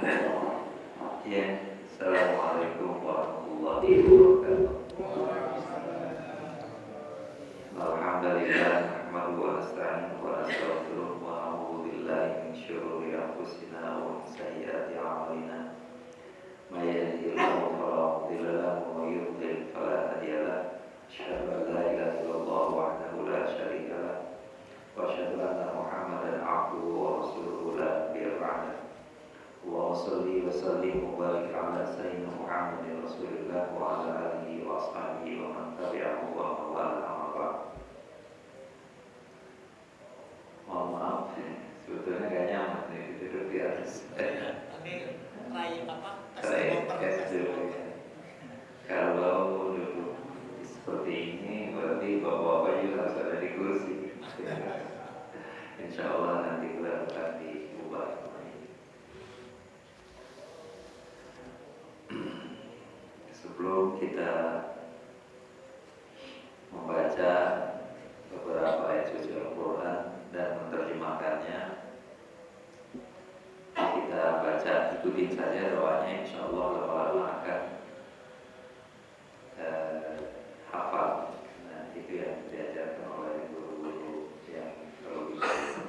Ya, Assalamualaikum warahmatullahi wabarakatuh. Alhamdulillah, nahmaduhu wa nasta'inuhu wa nastaghfiruh wa na'udzu billahi min syururi anfusina wa min sayyiati a'malina. May yahdihillahu fala mudilla lahu wa may yudlil fala hadiya lahu. Asyhadu an la ilaha illallah wahdahu la syarika lahu wa asyhadu anna Muhammadan 'abduhu wa rasuluhu la nabiyya ba'dahu. Allahumma shalli wa sallim wa barik ala sayyidina Muhammadin Rasulillah wa ala alihi wa ashabihi wa man tabi'ahu wa man wala amma ba'd. Mohon maaf, sebetulnya gak nyaman nih duduk di atas. Tapi try apa? Kalau duduk seperti ini berarti bapak-bapak juga harus ada di kursi. Insya Allah nanti kita akan diubah. Sebelum kita membaca beberapa ayat suci Al-Quran dan menerjemahkannya, kita baca, ikutin saja doanya, insya Allah lama-lama akan hafal. Nah, itu yang diajarkan oleh guru-guru yang kalau bisa.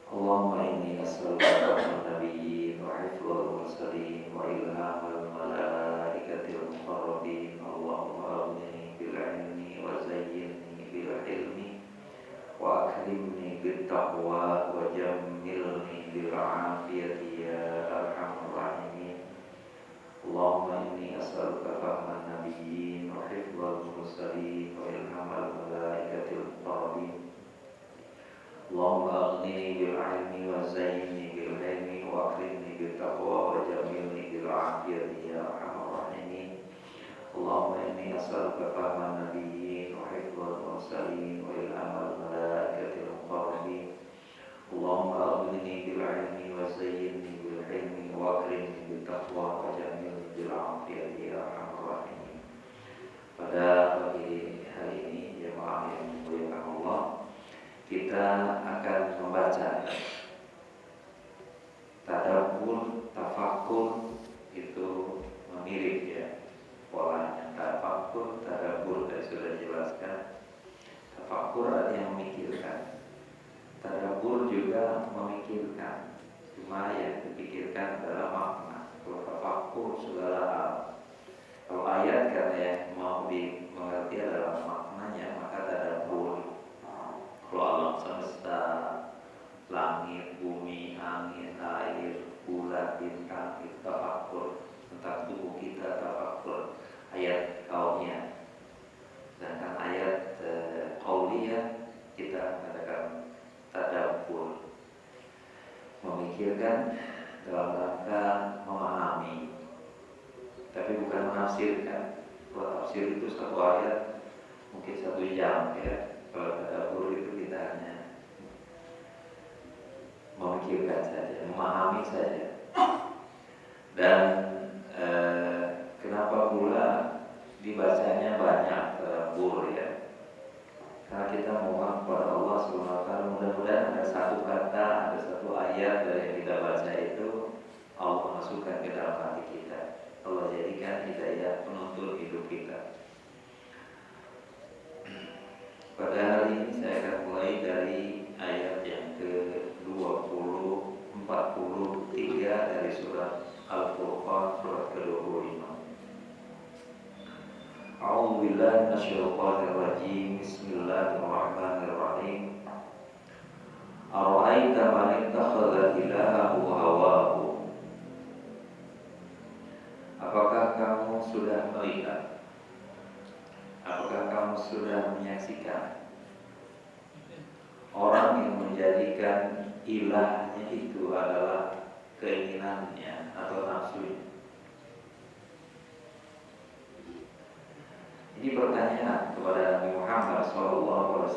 Allahumma inni as'aluka rahmatan nabiyyin wa hifdzal mursalin wa ilhamal malaikatil muqarrabin. Allahumma aghnini bil ilmi wa zayyinni bil hilmi wa akrimni bit taqwa wa jammilni bil afiyati ya arhamar rahimin. Allahumma inni as'aluka fahman nabiyyin wa hifdzal mursalin wa ilhamal malaikatil muqarrabin. Allahumma aghnini bil ilmi wa zayyinni bil hilmi wa akrimni bit taqwa wa jammilni bil afiyati ya arhamar rahimin. Allahumma inni as'aluka fahman nabiyyin wa hifdzal mursalin wa ilhamal malaikatil muqarrabin. Allahumma aghnini bil ilmi wa zayyinni bil hilmi wa akrimni bit taqwa wa jammilni bil afiyati ya arhamar rahimin. Pada pagi hari ini jemaah yang dimuliakan Allah, kita akan membaca tadabbur, tafakkur, itu mirip ya polanya. Tafakkur, tadabbur sudah dijelaskan. Tafakkur artinya memikirkan, tadabbur juga memikirkan, cuma yang dipikirkan adalah makna. Kalau tafakkur segala hal, kalau ayat karena yang mau dimengerti adalah maknanya, maka tadabbur. Kalau alam semesta, langit, bumi, angin, air, bulan, bintang, itu tafakkur. Tentang tubuh kita tafakkur, ayat kaumnya. Sedangkan ayat qauliyah kita katakan tadabbur, memikirkan dalam rangka memahami, tapi bukan menafsirkan. Kalau tafsir itu satu ayat mungkin 1 jam ya. Kalau tadabbur itu kita hanya memikirkan saja, memahami saja. Dan kenapa pula dibacanya banyak tadabbur ya? Karena kita mohon kepada Allah SWT, mudah-mudahan ada satu kata, ada satu ayat dari yang kita baca itu Allah masukkan ke dalam hati kita. Allah jadikan hidayah penuntun hidup kita. Pada hari ini saya akan mulai dari ayat yang ke-20, 43 dari surat Al-Furqan, surat ke-25. A'udzu billahi minasyaitonir rajim. Bismillahirrahmanirrahim. Ara'aita man ittakhadha ilahahu hawahu. Apakah kamu sudah melihat? Apakah kamu sudah menyaksikan orang yang menjadikan ilahnya itu adalah keinginannya atau nafsunya? Ini pertanyaan kepada Nabi Muhammad SAW.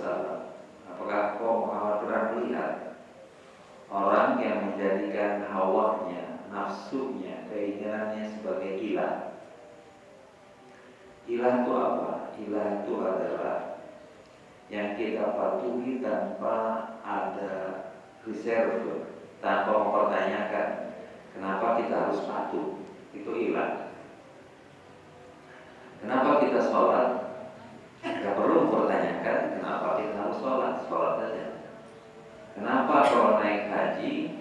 Apakah kau Muhammad pernah melihat orang yang menjadikan hawanya, nafsunya, keinginannya sebagai ilah? Ilah itu apa? Ilah itu adalah yang kita patuhi tanpa ada reserve, tanpa mempertanyakan. itu hilang. Kenapa kita sholat? Gak perlu mempertanyakan kenapa kita harus sholat, sholat saja. Kenapa kalau naik haji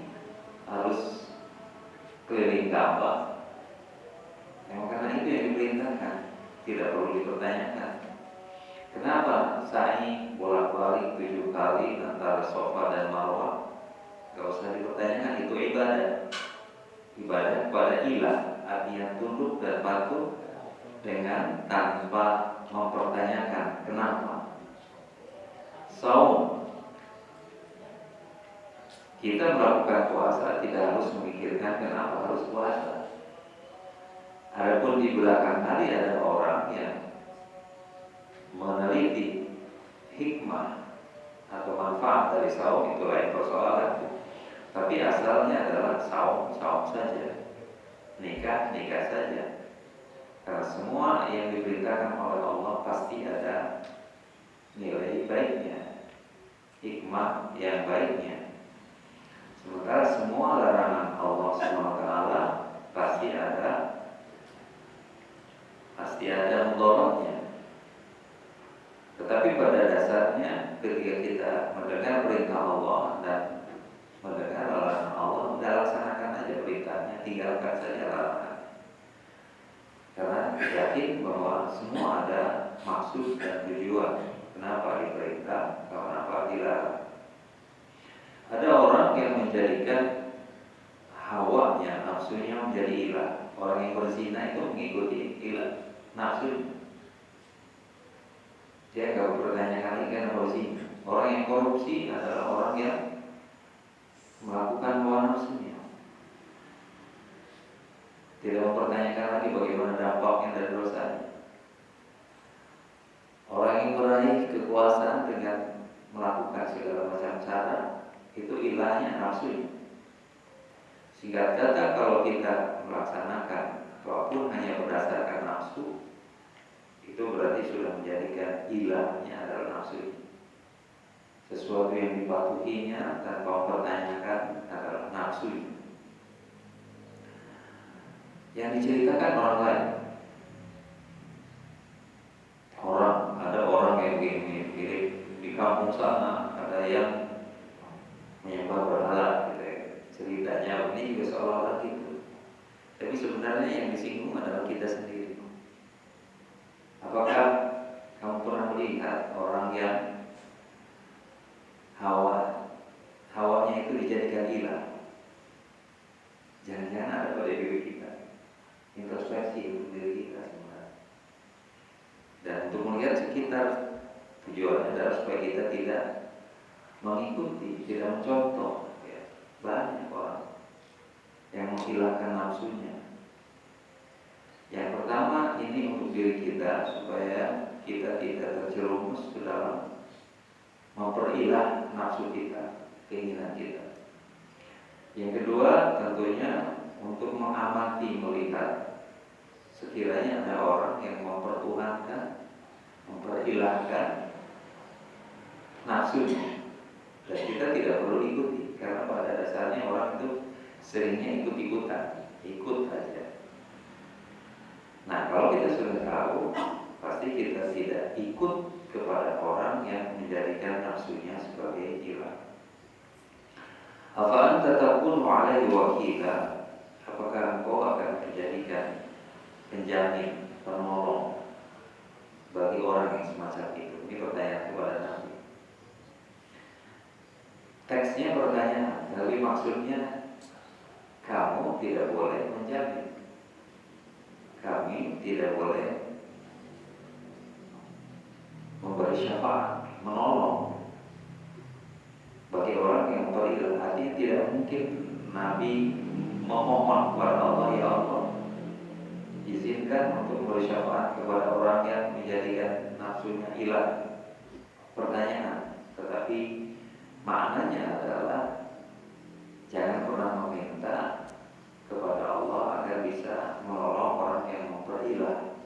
harus keliling Ka'bah? Memang karena itu yang diperintahkan, tidak perlu dipertanyakan. Kenapa sa'i bolak-balik 7 kali antara Safa dan Marwah? Gak usah dipertanyakan, itu ibadah. Ibadah kepada ilah, artinya tunduk dan patuh dengan tanpa mempertanyakan kenapa. Saum, kita melakukan puasa tidak harus memikirkan kenapa harus puasa. Adapun di belakang hari ada orang yang meneliti hikmah atau manfaat dari saum, itu lain persoalan. Tapi asalnya adalah saum saja, nikah saja. Karena semua yang diberitakan oleh Allah pasti ada nilai baiknya, hikmah yang baiknya. Sementara semua larangan Allah SWT pasti ada mudaratnya. Tetapi pada dasarnya ketika kita mendengar perintah Allah dan mendengar larangan Allah, kita laksanakan aja perintahnya, tinggalkan saja larangan. Karena yakin bahwa semua ada maksud dan tujuan. Kenapa diperintah, kenapa dilarang. Ada orang yang menjadikan hawanya, nafsunya menjadi ilah. Orang yang berzina itu mengikuti ilah, nafsunya. Dia gak bertanya lagi kenapa berzina. Orang yang korupsi adalah orang yang melakukan hawa nafsunya. Tidak mempertanyakan lagi bagaimana dampaknya dan dosanya. Orang yang meraih kekuasaan dengan melakukan segala macam cara, itu ilahnya nafsunya. Singkat kata, kalau kita melaksanakan apapun hanya berdasarkan nafsu, itu berarti sudah menjadikan ilahnya adalah nafsu. Sesuatu yang dipatuhinya tanpa mempertanyakan adalah nafsu. Yang diceritakan orang lain, ada orang yang mirip di kampung sana, ada yang menyembah berhala gitu ya. Ceritanya ini juga seolah-olah gitu. Tapi sebenarnya yang disinggung adalah kita sendiri. Apakah kamu pernah melihat orang yang hawanya itu dijadikan ilah? Jangan-jangan ada pada diri kita. Introspeksi untuk diri kita sebenarnya. Dan untuk melihat sekitar, tujuannya adalah supaya kita tidak mengikuti, tidak mencontoh. Ya. Banyak orang yang menghilangkan nafsunya. Yang pertama, ini untuk diri kita supaya kita tidak terjerumus ke dalam memperilah nafsu kita, keinginan kita. Yang kedua, tentunya untuk mengamati, melihat sekiranya ada orang yang mempertuhankan, memperilahkan nafsunya, dan kita tidak perlu ikuti, karena pada dasarnya orang itu seringnya ikut-ikutan, ikut aja. Nah, kalau kita sudah tahu, pasti kita tidak ikut kepada orang yang menjadikan nafsunya sebagai ilah. Afa'an tatakunu alaihi wakila, apakah engkau akan menjadikan penjamin, penolong bagi orang yang semacam itu? Ini pertanyaan kepada Nabi. Teksnya pertanyaan, tapi maksudnya kamu tidak boleh menjamin, kami tidak boleh memberi syafaat, menolong bagi orang yang berilah. Artinya tidak mungkin Nabi memohon kepada Allah, ya Allah, izinkan untuk memberi syafaat kepada orang yang menjadikan nafsunya ilah. Pertanyaan, tetapi maknanya adalah jangan pernah meminta kepada Allah agar bisa menolong orang yang memperilah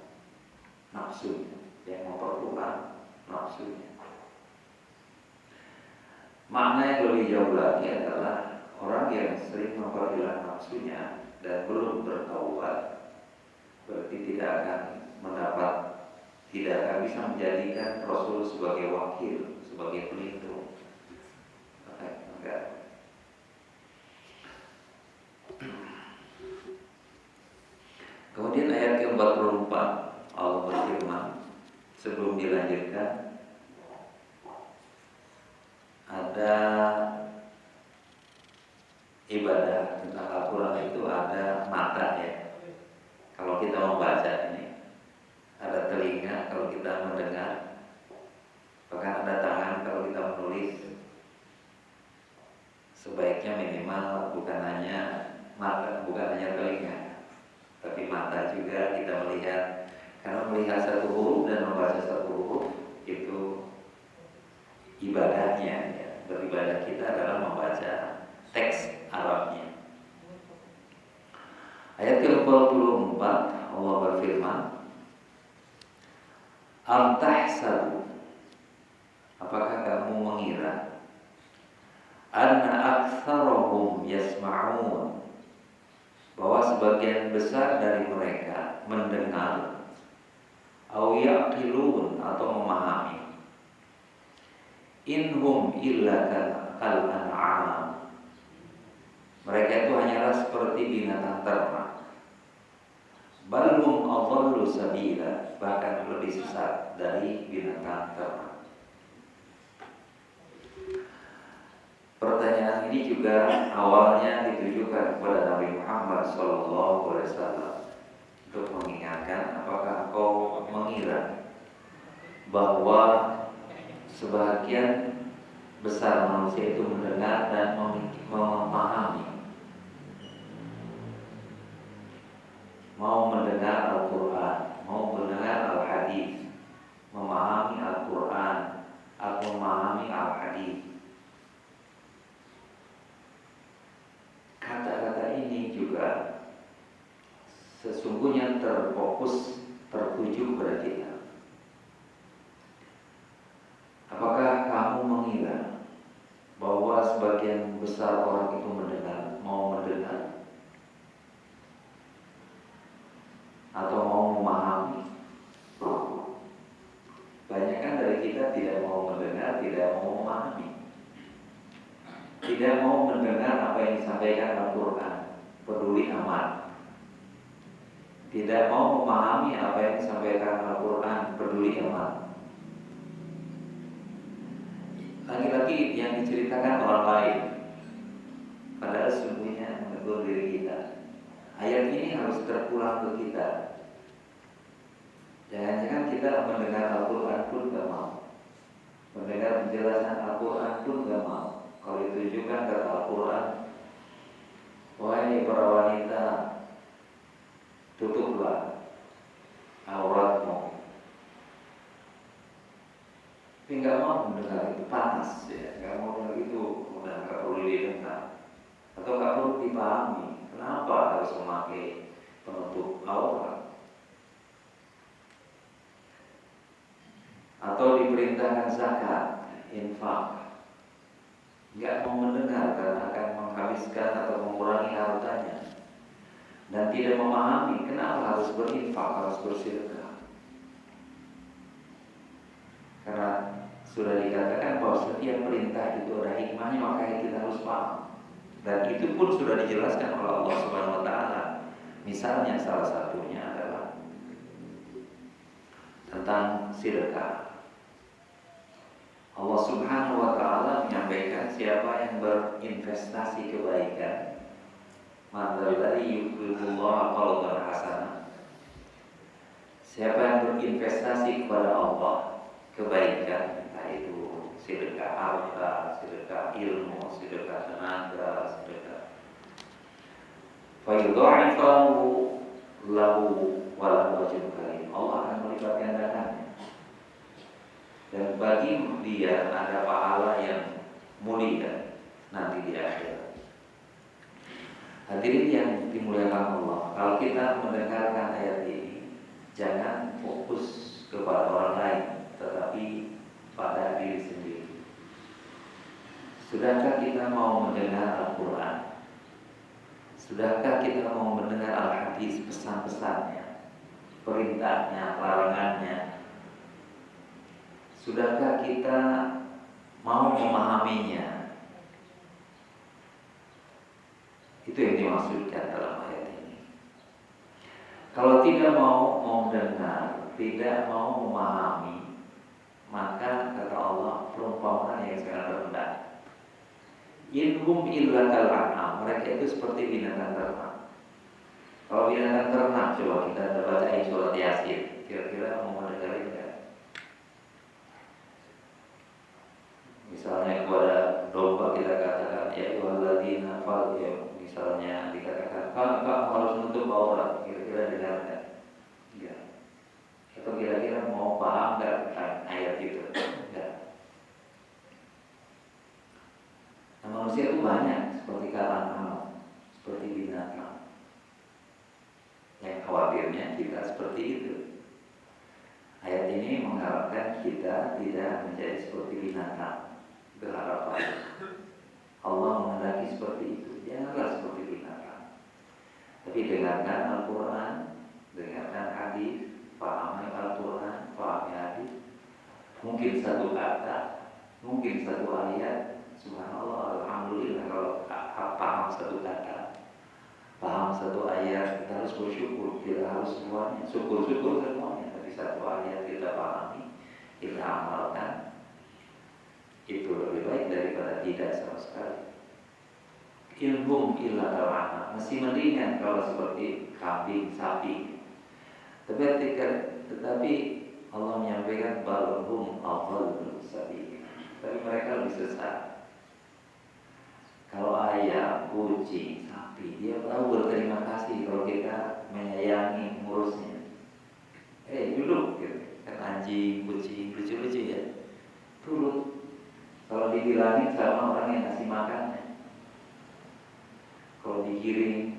nafsunya, yang mempertuhan nafsunya. Makna yang lebih jauh lagi adalah orang yang sering memperilah nafsunya dan belum bertaubat, berarti tidak akan mendapat, tidak akan bisa menjadikan Rasul sebagai wakil, sebagai pelindung. Enggak. Kemudian ayat ke-44 Allah berfirman, sebelum dilanjutkan ada ibadah tentang Al-Quran itu ada mata ya. Kalau kita membaca ini, ada telinga kalau kita mendengar, bahkan ada tangan kalau kita menulis. Sebaiknya minimal bukan hanya mata, bukan hanya telinga, tapi mata juga kita melihat. Karena melihat satu huruf dan membaca satu huruf itu ibadahnya ya. Beribadah kita adalah membaca teks Arabnya. Ayat ke-44 Allah berfirman, Am tahsabu, apakah kamu mengira, anna aktsarahum yasma'un, bahwa sebagian besar dari mereka mendengar, au yaqilun, atau memahami. Inhum illa kal an'am, mereka itu hanyalah seperti binatang ternak. Balhum adallu sabila, bahkan lebih sesat dari binatang ternak. Pertanyaan ini juga awalnya ditujukan kepada Nabi Muhammad SAW untuk mengingatkan, apakah kau mengira bahwa sebagian besar manusia itu mendengar dan memahami, mau mendengar Al-Quran, mau mendengar Al-Hadis, memahami Al-Quran atau memahami Al-Hadis. Kata-kata ini juga sesungguhnya terfokus, tertuju kepada kita. Apakah kamu mengira bahwa sebagian besar orang itu mendengar, mau mendengar, atau mau memahami? Banyak kan dari kita tidak mau mendengar, tidak mau memahami, tidak mau mendengar apa yang disampaikan Al-Quran, peduli amat. Tidak mau memahami apa yang disampaikan Al-Quran, peduli amat. Lagi-lagi yang diceritakan orang lain, padahal sesungguhnya menegur diri kita. Ayat ini harus terpulang ke kita. Jangan-jangan kita mendengar Al-Quran pun gak mau, mendengar penjelasan Al-Quran pun gak mau. Kalau ditujukan ke Al-Quran, wahai para wanita, tutuplah auratmu. Tapi nggak mau mendengar itu, panas ya, nggak mau mendengar itu, kemudian nggak perlu didengar atau nggak perlu dipahami. Kenapa harus memakai penutup aurat? Atau diperintahkan zakat, infak, nggak mau mendengar karena akan menghabiskan atau mengurangi hartanya, dan tidak memahami kenapa harus berinfak, harus bersedekah. Karena sudah dikatakan bahwa setiap perintah itu ada hikmahnya, makanya kita harus paham. Dan itu pun sudah dijelaskan oleh Allah Subhanahu wa taala. Misalnya salah satunya adalah tentang sedekah. Allah Subhanahu wa taala menyampaikan siapa yang berinvestasi kebaikan, madzalladzi yuqridullaha qardan hasanah. Siapa yang berinvestasi kepada Allah kebaikan, entah itu sedekah harta, sedekah ilmu, sedekah tenaga, sedekah, fa yudha'ifahu lahu wa lahu ajrun karim. Allah akan melipat gandakannya, dan bagi dia ada pahala yang mulia nanti di akhirat. Hadirin yang dimuliakan Allah, kalau kita mendengarkan ayat ini, jangan fokus kepada orang lain, tetapi pada diri sendiri. Sudahkah kita mau mendengar Al-Quran? Sudahkah kita mau mendengar Al-Hadis, pesan-pesannya? perintahnya, larangannya. Sudahkah kita mau memahaminya? Itu yang dimaksudkan dalam ayat ini. Kalau tidak mau mendengar, tidak mau memahami, maka kata Allah, perumpamaan yang sangat rendah. Inhum illa kal an'am, mereka itu seperti binatang ternak. Kalau binatang ternak, coba kita baca surat Yasin, kira-kira mau mendengarin nggak? Misalnya kepada domba kita katakan, ya ayyuhalladzina fal, ya misalnya dikatakan, kamu harus menutup aurat, kira-kira dengar nggak? Iya. Atau kira-kira mau paham nggak tentang ayat itu? Enggak. Nah, manusia itu banyak seperti kalang, seperti binatang. Yang khawatirnya kita seperti itu. Ayat ini mengharapkan kita tidak menjadi seperti binatang. Berharapan Allah menghendaki seperti itu. Janganlah seperti binatang. Tapi dengarkan Al-Quran, dengarkan hadis, pahami Al-Quran, pahami hadis. Mungkin satu kata, mungkin satu ayat. Subhanallah, alhamdulillah kalau paham satu kata, paham satu ayat, kita harus bersyukur. Kita harus semuanya, syukur-syukur semuanya. Tapi satu ayat kita pahami, kita amalkan, itu lebih baik daripada tidak sama sekali. Ilhum illa al-rahmah, masih mendingan kalau seperti kambing, sapi. Tetapi Allah menyampaikan balhum adallul sabil. Tapi mereka lebih sesat. Kalau ayam, kucing, sapi, dia tahu berterima kasih kalau kita menyayangi, mengurusnya. Duduk gitu. Kan anjing, kucing, lucu-lucu ya. Turut. Kalau dibilangin sama orang yang ngasih makannya. Kalau dikirim,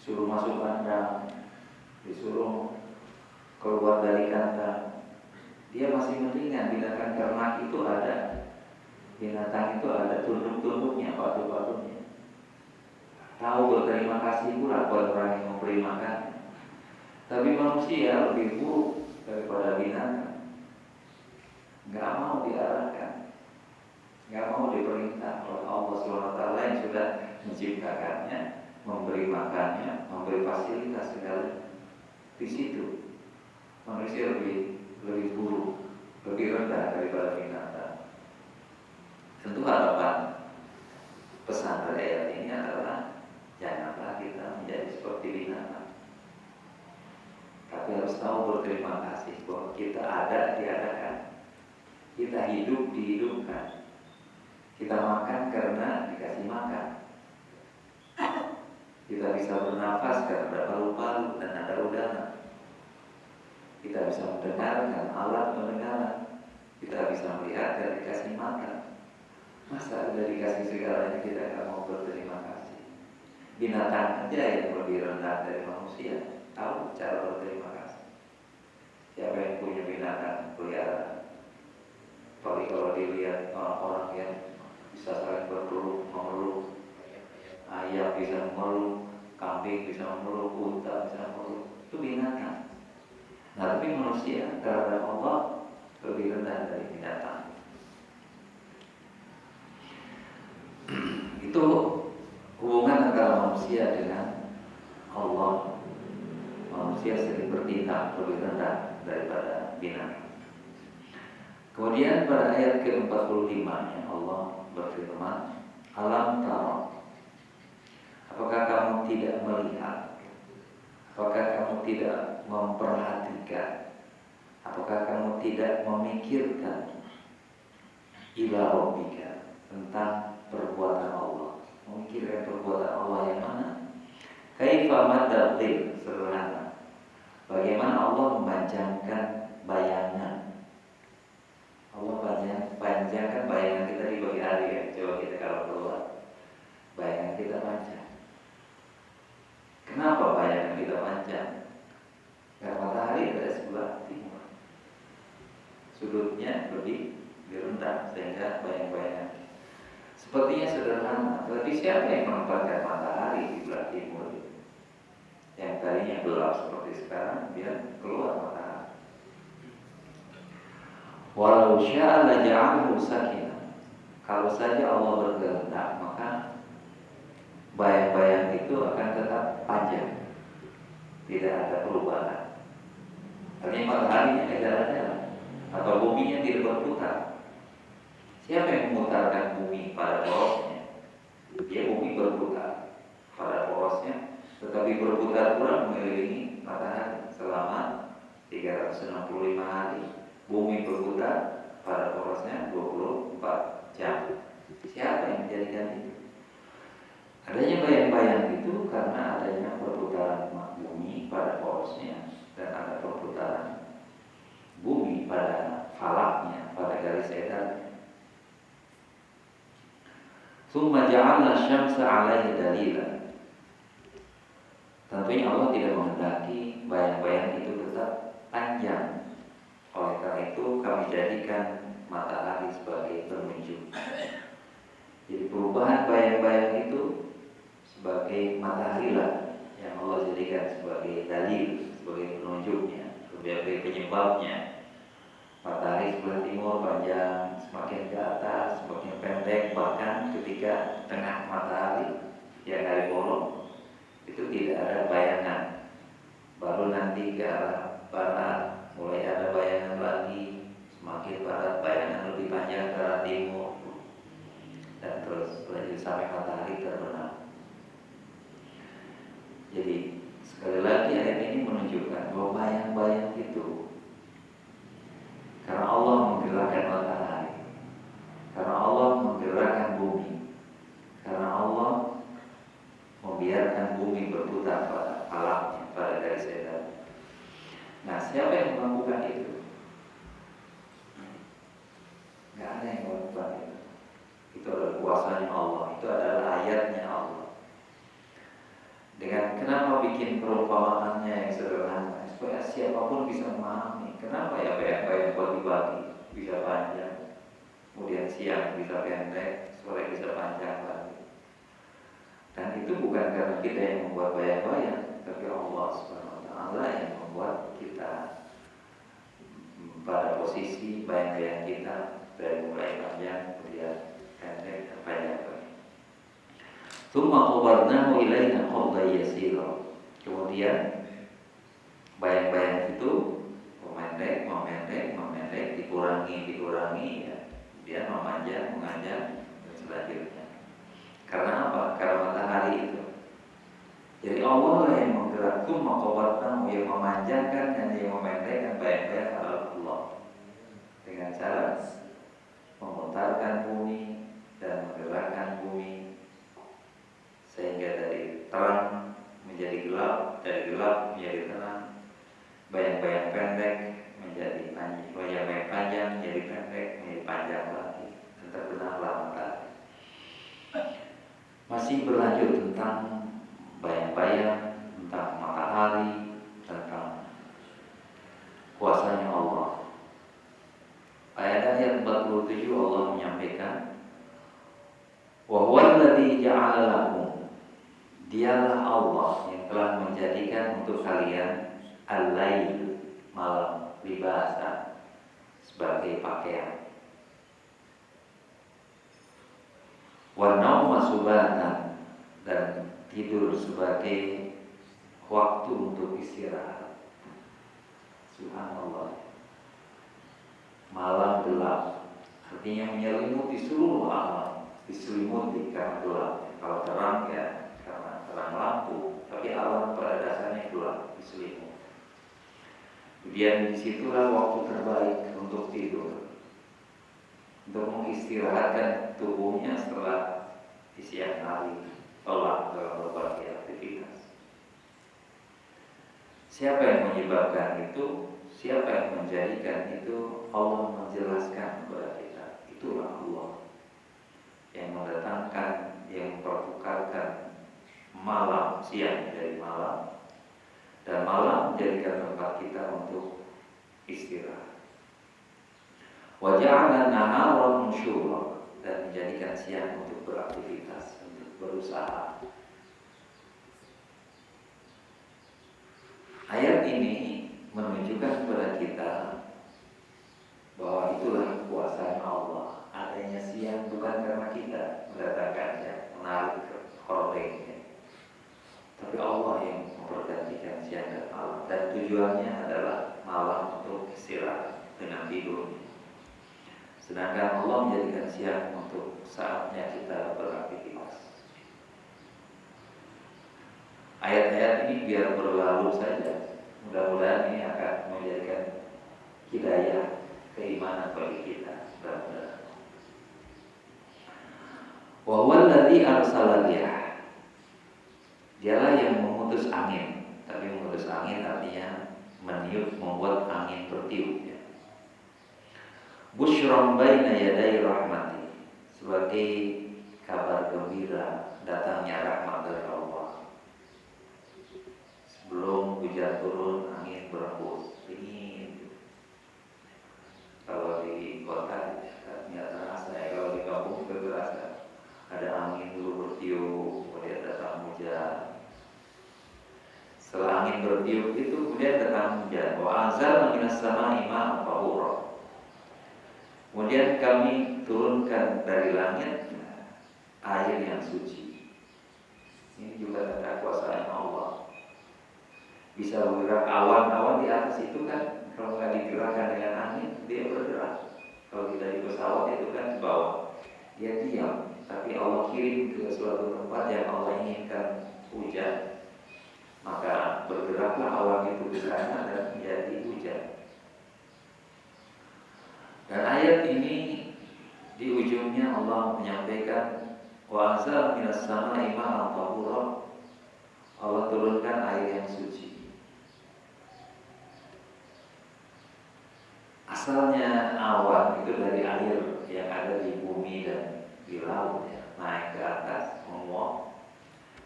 suruh masuk kandang, disuruh keluar dari kandang, dia masih mendingan. Binatang ternak itu ada, binatang itu ada tunduk-tunduknya, patuh-patuhnya. Tahu berterima kasih pula buat orang yang memberi makan. Tapi manusia lebih buruk daripada binatang. Gak mau diarahkan, gak mau diperintah oleh Allah SWT yang sudah menciptakannya, memberi makannya, memberi fasilitas segala. Di situ manusia lebih buruk, lebih rendah daripada binatang. Tentu harapan pesan dari ayat ini adalah janganlah kita menjadi seperti binatang. Tapi harus tahu berterima kasih bahwa kita ada, diadakan. Kita hidup, dihidupkan. Kita makan karena dikasih makan. Kita bisa bernafas karena ada paru-paru dan ada udara. Kita bisa mendengarkan alat pendengaran. Kita bisa melihat dan dikasih makan. Masa udah dikasih segalanya kita nggak mau berterima kasih? Binatang aja yang lebih rendah dari manusia tahu cara berterima kasih. Siapa yang punya binatang peliharaan? Apalagi kalau dilihat orang-orang yang bisa saling berpeluk, memeluk, ayam bisa memeluk, kambing bisa memeluk, unta bisa memeluk, itu binatang. Nah, tapi manusia terhadap Allah lebih rendah dari binatang. Itu hubungan antara manusia dengan Allah. Manusia sering bertindak lebih rendah daripada binatang. Kemudian pada ayat ke-45-nya Allah berfirman, Alam tara, apakah kamu tidak melihat? Apakah kamu tidak memperhatikan? Apakah kamu tidak memikirkan ila rabbika, tentang perbuatan Allah? Memikirkan perbuatan Allah yang mana? Kaifa madda dhil, sederhana. Bagaimana Allah memanjangkan bayangan? Allah panjangkan bayangan kita di pagi hari ya. Coba kita kalau keluar, bayangan kita panjang. Kenapa bayangan kita panjang? Karena matahari ada sebelah timur. Sudutnya lebih rendah sehingga bayang-bayangan sepertinya sederhana. Tapi siapa yang menempatkan matahari di sebelah timur? Yang tadinya yang gelap seperti sekarang, dia keluar matahari. Walau syaa laja'alahu sakinah. Kalau saja Allah berkehendak, maka bayang-bayang itu akan tetap panjang, tidak ada perubahan. Artinya mataharinya jalan-jalan atau buminya tidak berputar. Siapa yang memutarkan bumi pada porosnya? Dia bumi berputar pada porosnya, tetapi berputar pula mengelilingi matahari selama 365 hari. Bumi berputar pada porosnya 24 jam. Siapa yang menjadikan itu? Adanya bayang-bayang itu karena adanya perputaran bumi pada porosnya dan ada perputaran bumi pada falaknya, pada garis edarnya. Tsumma ja'alna syamsa 'alaihi dalila. Tentunya Allah tidak menghendaki bayang-bayang itu tetap panjang. Oleh karena itu kami jadikan matahari sebagai penunjuk. Jadi perubahan bayang-bayang itu sebagai matahari lah yang Allah jadikan sebagai dalil, sebagai penunjuknya, sebagai penyebabnya. Matahari sebelah timur panjang, semakin ke atas, semakin pendek, bahkan ketika tengah matahari yang dari bolong itu tidak ada bayangan. Baru nanti ke arah barat mulai ada bayangan lagi, semakin barat bayangan lebih panjang ke arah timur, dan terus lanjut sampai matahari terbenam. Jadi sekali lagi ayat ini menunjukkan bahwa bayang-bayang itu karena Allah menggerakkan matahari, karena Allah menggerakkan bumi, karena Allah membiarkan bumi berputar pada falaknya, pada garis edar. Nah, siapa yang melakukan itu? Nggak ada yang melakukan itu. Itu adalah kuasanya Allah, itu adalah ayatnya Allah. Dengan kenapa bikin perumpamaannya yang sederhana supaya siapapun bisa memahami. Kenapa ya bayang-bayang pagi-pagi bisa panjang, kemudian siang bisa pendek, sore bisa panjang lagi. Dan itu bukan karena kita yang membuat bayang-bayang, tapi Allah Subhanahu wa Ta'ala yang membuat kita pada posisi bayang-bayang kita dari mulai panjang kemudian pendek dan panjang lagi. Tsumma qabarnahu ilaina qabdan yasira. Kemudian bayang-bayang itu memendek, dikurangi ya. Dia memanjang, dan selanjutnya. Karena apa? Karena matahari itu. Jadi Allah lah yang menggerak, tsumma qabarnahu, yang memanjangkan dan yang memendekkan bayang-bayang adalah Allah. Dengan cara memutarkan bumi dan menggerakkan bumi sehingga dari terang menjadi gelap, dari gelap menjadi terang, bayang-bayang pendek menjadi panjang, bayang-bayang panjang menjadi pendek, menjadi panjang lagi, dan terbenamlah matahari. Masih berlanjut tentang bayang-bayang, tentang matahari, tentang kuasanya Allah. Ayat 47 Allah menyampaikan, wa huwa alladzi ja'ala lakum, dialah Allah yang telah menjadikan untuk kalian al-lail, malam, libasan, sebagai pakaian, wa nauma subatan, dan tidur sebagai waktu untuk istirahat. Subhanallah. Malam gelap artinya menyelimuti seluruh alam, diselimuti karena gelap. Kalau terang ya karena terang lampu, tapi alam pada dasarnya gelap, diselimuti. Kemudian disitulah waktu terbaik untuk tidur, untuk mengistirahatkan tubuhnya setelah di siang hari tolak dalam berbagai aktivitas. Siapa yang menyebabkan itu? Siapa yang menjadikan itu? Allah menjelaskan kepada kita. Itulah Allah yang mendatangkan, yang mempertukarkan malam, siang dari malam, dan malam menjadikan tempat kita untuk istirahat. Wa ja'ala an-nahara nusyura, dan menjadikan siang untuk beraktivitas, untuk berusaha. ayat ini menunjukkan kepada kita bahwa itulah kekuasaan Allah. Adanya siang bukan karena kita mendatangkannya, menarik ke hordengnya, tapi Allah yang mempergantikan siang dan malam, dan tujuannya adalah malam untuk istirahat dengan tidur. Sedangkan Allah menjadikan siang untuk saatnya kita beraktivitas. Ayat-ayat ini biar berlalu saja. Mudah-mudahan ini akan menjadikan hidayah keimanan bagi kita. Mudah-mudahan. Wa huwal ladzi arsala riyah. Dialah yang memutus angin. Tapi memutus angin artinya meniup, membuat angin bertiup. Ya. Busyran baina yaday rahmati, sebagai kabar gembira datangnya rahmat dari Allah. Sebelum hujan turun, angin berembus, dingin. Kalau di kota nggak terasa, ya. Kalau di kampung juga terasa. Ada angin dulu bertiup, kemudian datang hujan. Setelah angin bertiup itu kemudian datang hujan. Wa anzalna minas samaa'i ma'an tahura. Kemudian kami turunkan dari langit air yang suci. Ini juga tanda kuasa Allah. Bisa bergerak awan-awan di atas itu kan, kalau nggak digerakkan dengan angin dia bergerak. Kalau kita di pesawat itu kan di bawah dia diam, tapi Allah kirim ke suatu tempat yang Allah inginkan hujan, maka bergeraklah awan itu ke sana dan menjadi hujan. Dan ayat ini di ujungnya Allah menyampaikan wa anzalna minas samaa'i ma'an tahura. Allah turunkan air yang suci. Asalnya awan itu dari air yang ada di bumi dan di laut, ya, naik ke atas menguap.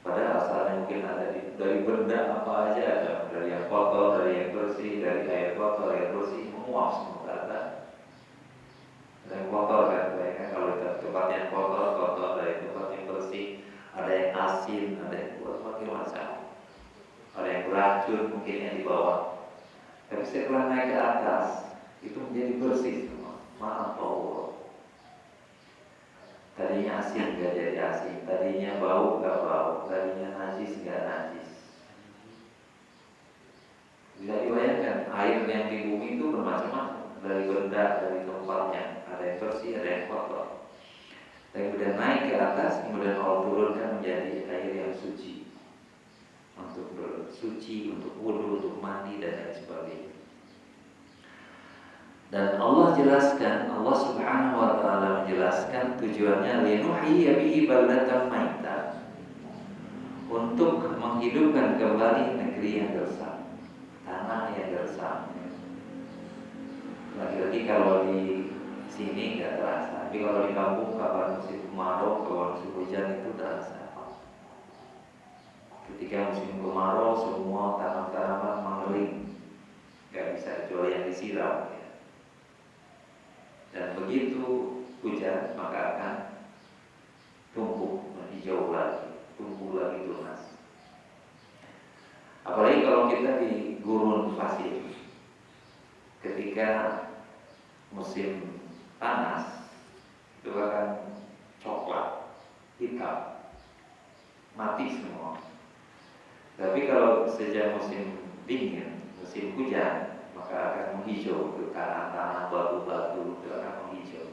Padahal asalnya mungkin ada dari benda apa aja, ada dari yang kotor, dari yang bersih, dari air kotor, air bersih, menguap semua ke atas. Ada yang kotor kan, bayangkan kalau kita tempat yang kotor, dari tempat yang bersih, ada yang asin, ada yang berbagai macam, ada yang beracun mungkin yang di bawah. Tapi setelah naik ke atas itu menjadi bersih semua. Maaf Allah. Tadinya asin nggak jadi asin, tadinya bau nggak bau, tadinya najis nggak najis. Bisa dibayangkan air yang di bumi itu bermacam-macam, dari benda, dari tempatnya, ada yang bersih, ada yang kotor. Dan kemudian naik ke atas, kemudian Allah turunkan menjadi air yang suci, untuk bersuci, untuk wudu, untuk mandi dan lain sebagainya. Dan Allah jelaskan, Allah Subhanahu wa taala menjelaskan tujuannya linuhyiya bihi baldatan maita, untuk menghidupkan kembali negeri yang gersang, tanah yang gersang. Lagi-lagi kalau di sini nggak terasa, tapi kalau di kampung kapan musim kemarau, kapan musim hujan itu terasa. Ketika musim kemarau semua tanaman-tanaman mengering, nggak bisa kecuali yang disiram. Dan begitu hujan maka akan tumbuh hijau lagi, tumbuh lagi tunas. Apalagi kalau kita di gurun pasir, ketika musim panas itu akan coklat, hitam, mati semua. Tapi kalau sejak musim dingin, musim hujan, maka akan menghijau ke tanah-tanah, batu-batu itu akan menghijau,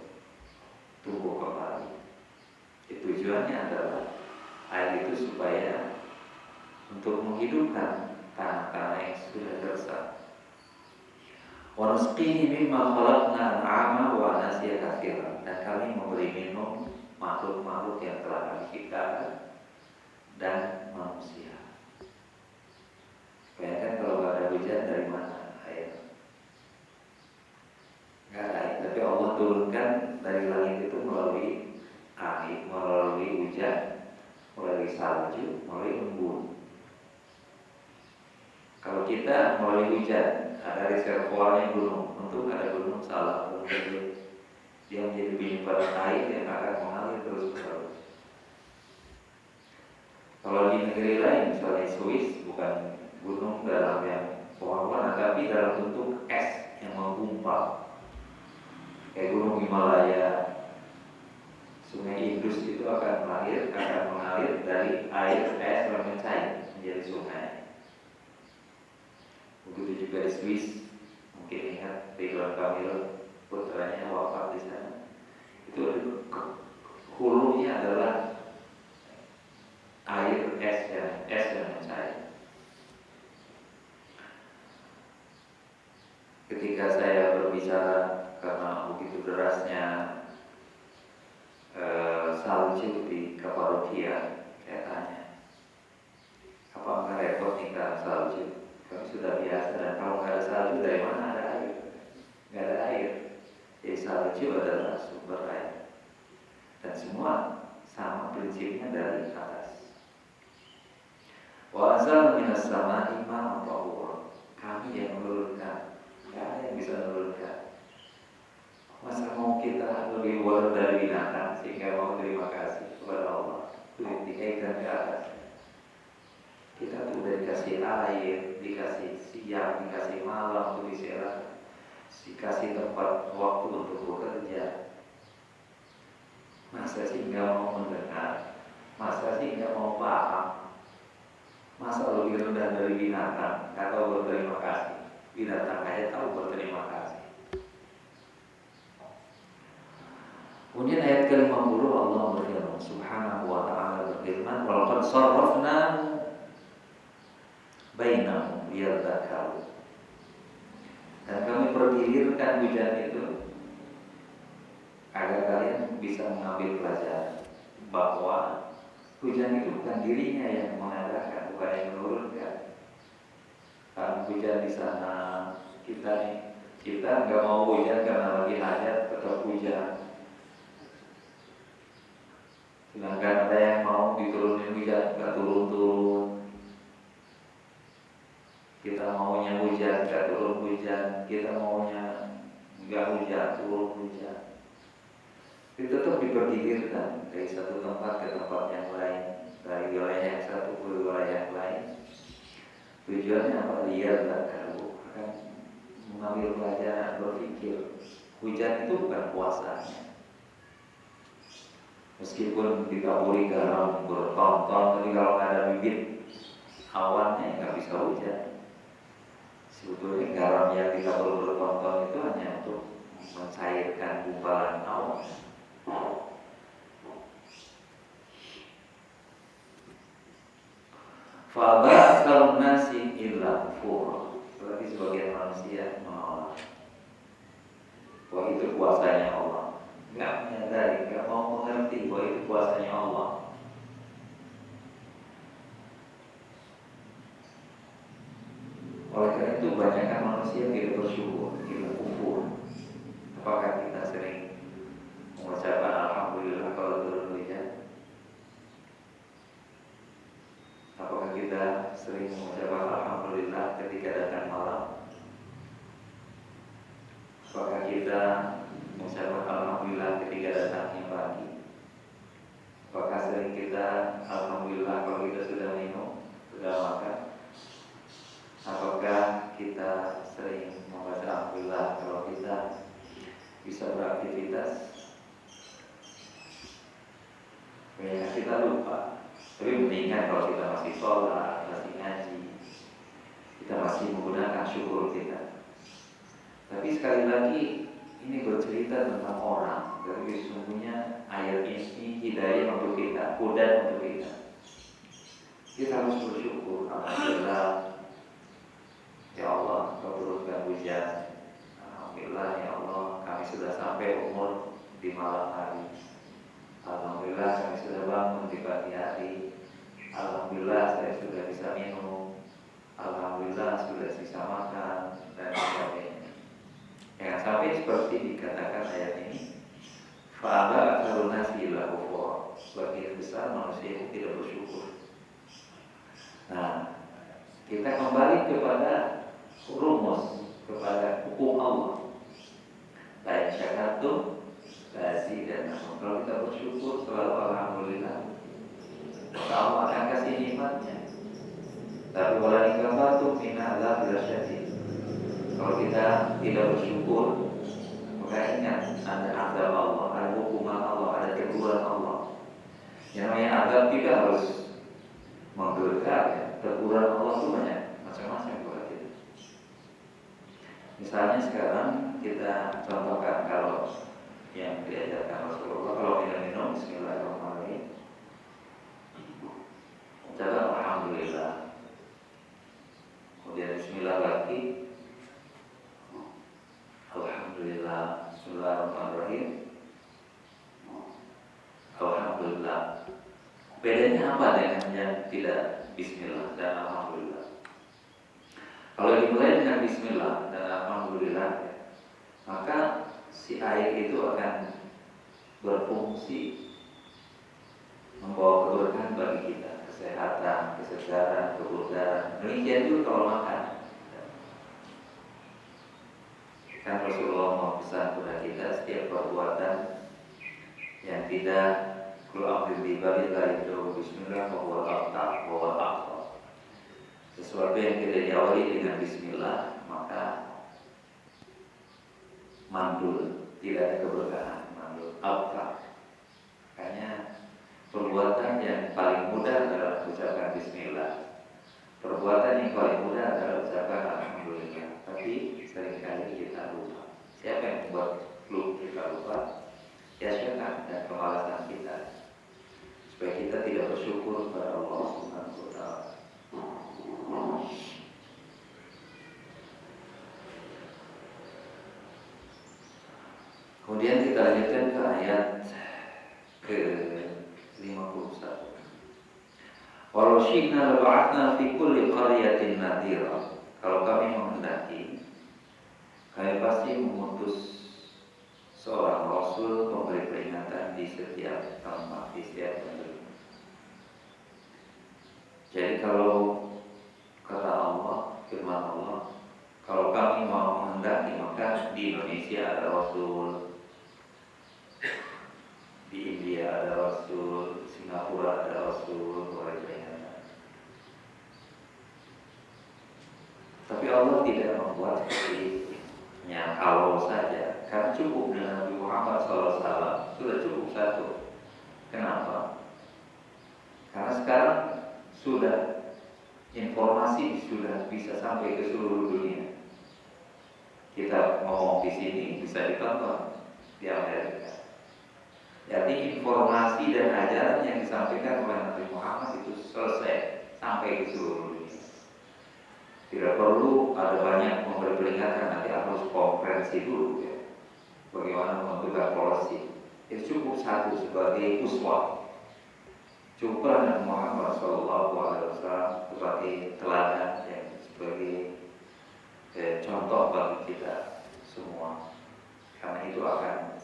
tumbuh kembali. Tujuannya adalah air itu supaya untuk menghidupkan tanah-tanah yang sudah gersang. Wa nusqihi mimma khalaqna an'ama wa anasiya katsiran, dan kami memberi minum makhluk-makhluk yang telah kami ciptakan dan manusia. Bayangkan kalau nggak ada hujan, dari mana air? Nggak ada air, tapi Allah turunkan dari langit itu melalui angin, melalui hujan, melalui salju, melalui embun. Kalau kita melalui hujan, ada reservoirnya gunung, tentu ada gunung salah, gunung gede. Dia menjadi penyimpanan air yang akan mengalir terus-menerus. Kalau di negeri lain, misalnya Swiss, bukan gunung dalam yang pewarna tapi dalam bentuk es yang menggumpal, kayak gunung Himalaya. Sungai Indus itu akan mengalir dari air es yang mencair menjadi sungai. Begitu juga di Swiss, mungkin ingat Ridwan Kamil, putranya wafat di sana. Itu hulunya adalah air es yang mencair. Ketika saya berbicara karena begitu derasnya salju di Kapadokia, saya tanya, apa nggak repot tinggal salju? Kami sudah biasa, dan kalau nggak ada salju dari mana ada air? Nggak ada air. Jadi salju adalah sumber air, dan semua sama prinsipnya dari atas. Wa anzalna minas sama'i ma'an tahura. Kami yang menurunkan, nggak ada yang bisa menurunkan. Masa mau kita lebih luar dari binatang sehingga mau terima kasih kepada Allah, dinaikkan ke atas. Kita tuh udah dikasih air, dikasih siang, dikasih malam untuk istirahat, dikasih tempat waktu untuk bekerja. Masa sih nggak mau mendengar? Masa sih nggak mau paham? Masa lebih rendah dari binatang nggak tahu berterima kasih? Binatang aja tahu berterima kasih. Kemudian ayat ke-50 Allah berfirman, Subhanahu wa ta'ala berfirman, walaqad sarrafna bainahum liyadhakkaru. Dan kami pergilirkan hujan itu agar kalian bisa mengambil pelajaran bahwa hujan itu bukan dirinya yang mengadakan, bukan yang menurunkan. Kalau hujan di sana, kita nggak mau hujan karena lagi hajat, tetap hujan. Sedangkan ada yang mau diturunin hujan, nggak turun-turun. Kita maunya hujan, nggak turun hujan. Kita maunya nggak hujan, turun hujan. Itu tetap dipergilirkan dari satu tempat ke tempat yang lain, dari wilayah yang satu ke wilayah yang lain. Tujuannya apa? Liyadhakkaru, akan mengambil pelajaran, berpikir. Hujan itu bukan puasanya. Meskipun ditaburi garam bertonton, tapi kalau nggak ada bibit awannya nggak bisa hujan. Sebetulnya garam yang ditabur bertonton itu hanya untuk mencairkan gumpalan awan. Faba kalau nasi illa kufur. Berarti sebagian manusia menolak bahwa itu kuasanya Allah, nggak menyadari, nggak mau mengerti bahwa itu kuasanya Allah. Oleh karena itu banyakkan manusia tidak bersyukur, tidak kufur. Apakah kita sering mengucapkan alhamdulillah kalau turun hujan? Apakah kita sering mengucapkan alhamdulillah ketika datang malam? Apakah kita mengucapkan alhamdulillah ketika datangnya pagi? Apakah sering kita alhamdulillah kalau kita sudah minum, sudah makan? Apakah kita sering membaca alhamdulillah kalau kita bisa beraktivitas? Banyak kita lupa. Tapi mendingan kalau kita masih sholat, masih ngaji, kita masih menggunakan syukur kita. Tapi sekali lagi ini bercerita tentang orang. Tapi sesungguhnya ayat ini hidayah untuk kita, hudan untuk kita. Kita harus bersyukur. Alhamdulillah, ya Allah, Kau turunkan hujan. Alhamdulillah, ya Allah, kami sudah sampai umur di malam hari. Alhamdulillah, kami sudah bangun di pagi hari. Alhamdulillah, saya sudah bisa minum. Alhamdulillah, sudah bisa makan, dan sebagainya. Jangan sampai seperti dikatakan ayat ini, fa'aba aktsarun nasi illa kufur. Sebagian besar manusia itu tidak bersyukur. Nah, kita kembali kepada rumus, kepada hukum Allah. La in syakartum la azidannakum. Kalau kita bersyukur selalu alhamdulillah, maka Allah akan kasih nikmatnya. Tapi wala in kafartum min adzabil syadid. Kalau kita tidak bersyukur, maka ingat ada azab Allah, ada hukuman Allah, ada teguran Allah. Yang namanya azab kita harus menggelegar ya. Teguran Allah itu banyak macam-macam buat kita. Misalnya sekarang kita contohkan kalau yang diajarkan Rasulullah, kalau minum Bismillahirrahmanirrahim, ucapkan Alhamdulillah, kemudian Bismillah lagi, Alhamdulillah, Bismillahirrahmanirrahim, Alhamdulillah. Bedanya apa dengan yang tidak Bismillah dan Alhamdulillah? Kalau dimulai dengan Bismillah dan Alhamdulillah, maka si air itu akan berfungsi membawa keberkahan bagi kita, kesehatan, kesegaran, kebugaran. Demikian juga kalau makan. Kan Rasulullah mau pesan kepada kita setiap perbuatan yang tidak keluar dari balik itu Bismillah bahwa aftar, bahwa aftar. Sesuatu yang tidak diawali dengan Bismillah maka mandul, tidak ada keberkahan, mandul, aftar. Makanya perbuatan yang paling mudah adalah ucapkan Bismillah. Perbuatan yang paling mudah adalah ucapkan Alhamdulillah. Tapi seringkali kita lupa. Siapa yang membuat kita lupa? Ya syaitan dan kemalasan kita. Supaya kita tidak bersyukur kepada Allah Subhanahu wa Ta'ala. Kemudian kita lanjutkan ke ayat ke-51. Walau syi'na laba'athna fi kulli qaryatin nadhira. Kalau kami menghendaki, kami pasti mengutus seorang rasul memberi peringatan di setiap tempat, di setiap negeri. Jadi kalau kata Allah, firman Allah, kalau kami mau menghendaki, maka di Indonesia ada rasul, di India ada rasul, Singapura ada rasul, memberi peringatan. Tapi Allah tidak membuat seperti itu. Ya, kalau saja, karena cukup dengan Nabi Muhammad SAW, sudah cukup satu. Kenapa? Karena sekarang sudah informasi sudah bisa sampai ke seluruh dunia. Kita ngomong di sini bisa ditonton di Amerika. Jadi informasi dan ajaran yang disampaikan oleh Nabi Muhammad itu selesai sampai ke seluruh dunia. Tidak perlu ada banyak memberi peringatan, nanti harus konferensi dulu ya. Bagaimana membentuk polisi. Itu cukup satu sebagai uswah. Cukuplah Nabi Muhammad SAW sebagai teladan yang sebagai contoh bagi kita semua. Karena itu akan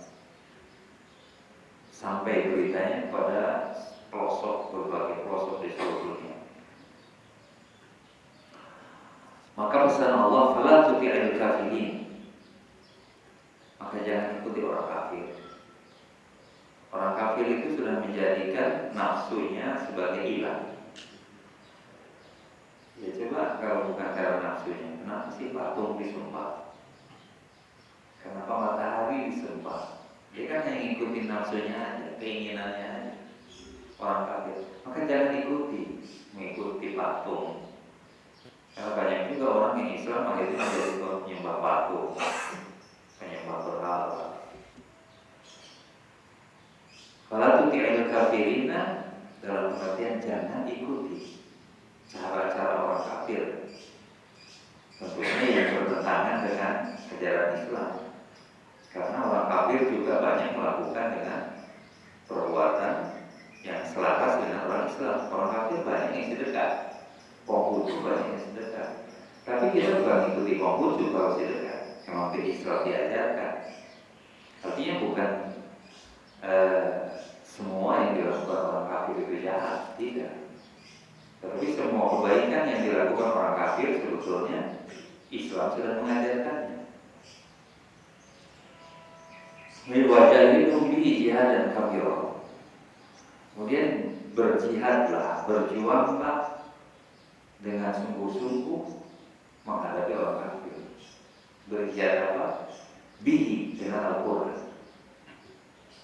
sampai beritanya pada pelosok, berbagai pelosok di seluruh dunia. Maka pesan Allah, fala tuti'il kafirin. Maka jangan ikuti orang kafir. Orang kafir itu sudah menjadikan nafsunya sebagai ilah. Ya coba kalau bukan karena nafsunya, kenapa sih patung disembah? Kenapa matahari disembah? Dia kan yang ngikutin nafsunya aja, keinginannya aja. Orang kafir. Maka jangan ikuti, mengikuti patung. Karena banyak juga orang yang Islam akhirnya menjadi penyembah patung, penyembah berhala. Kalau tuti'il kafirina dalam pengertian jangan ikuti cara-cara orang kafir. Tentunya yang bertentangan dengan ajaran Islam. Karena orang kafir juga banyak melakukan dengan perbuatan yang selaras dengan orang Islam. Orang kafir banyak yang sedekah. Konghucu banyak yang sedekah. Tapi kita bukan mengikuti Konghucu kalau sedekah. Memang di Islam diajarkan. Artinya bukan semua yang dilakukan orang kafir itu jahat, tidak. Tapi semua kebaikan yang dilakukan orang kafir sebetulnya Islam sudah mengajarkannya. Miwajah ini jihad dan kabirah. Kemudian berjihadlah, berjuanglah dengan sungguh-sungguh menghadapi orang kafir. berjihad apa? Bihi, dengan Al-Quran.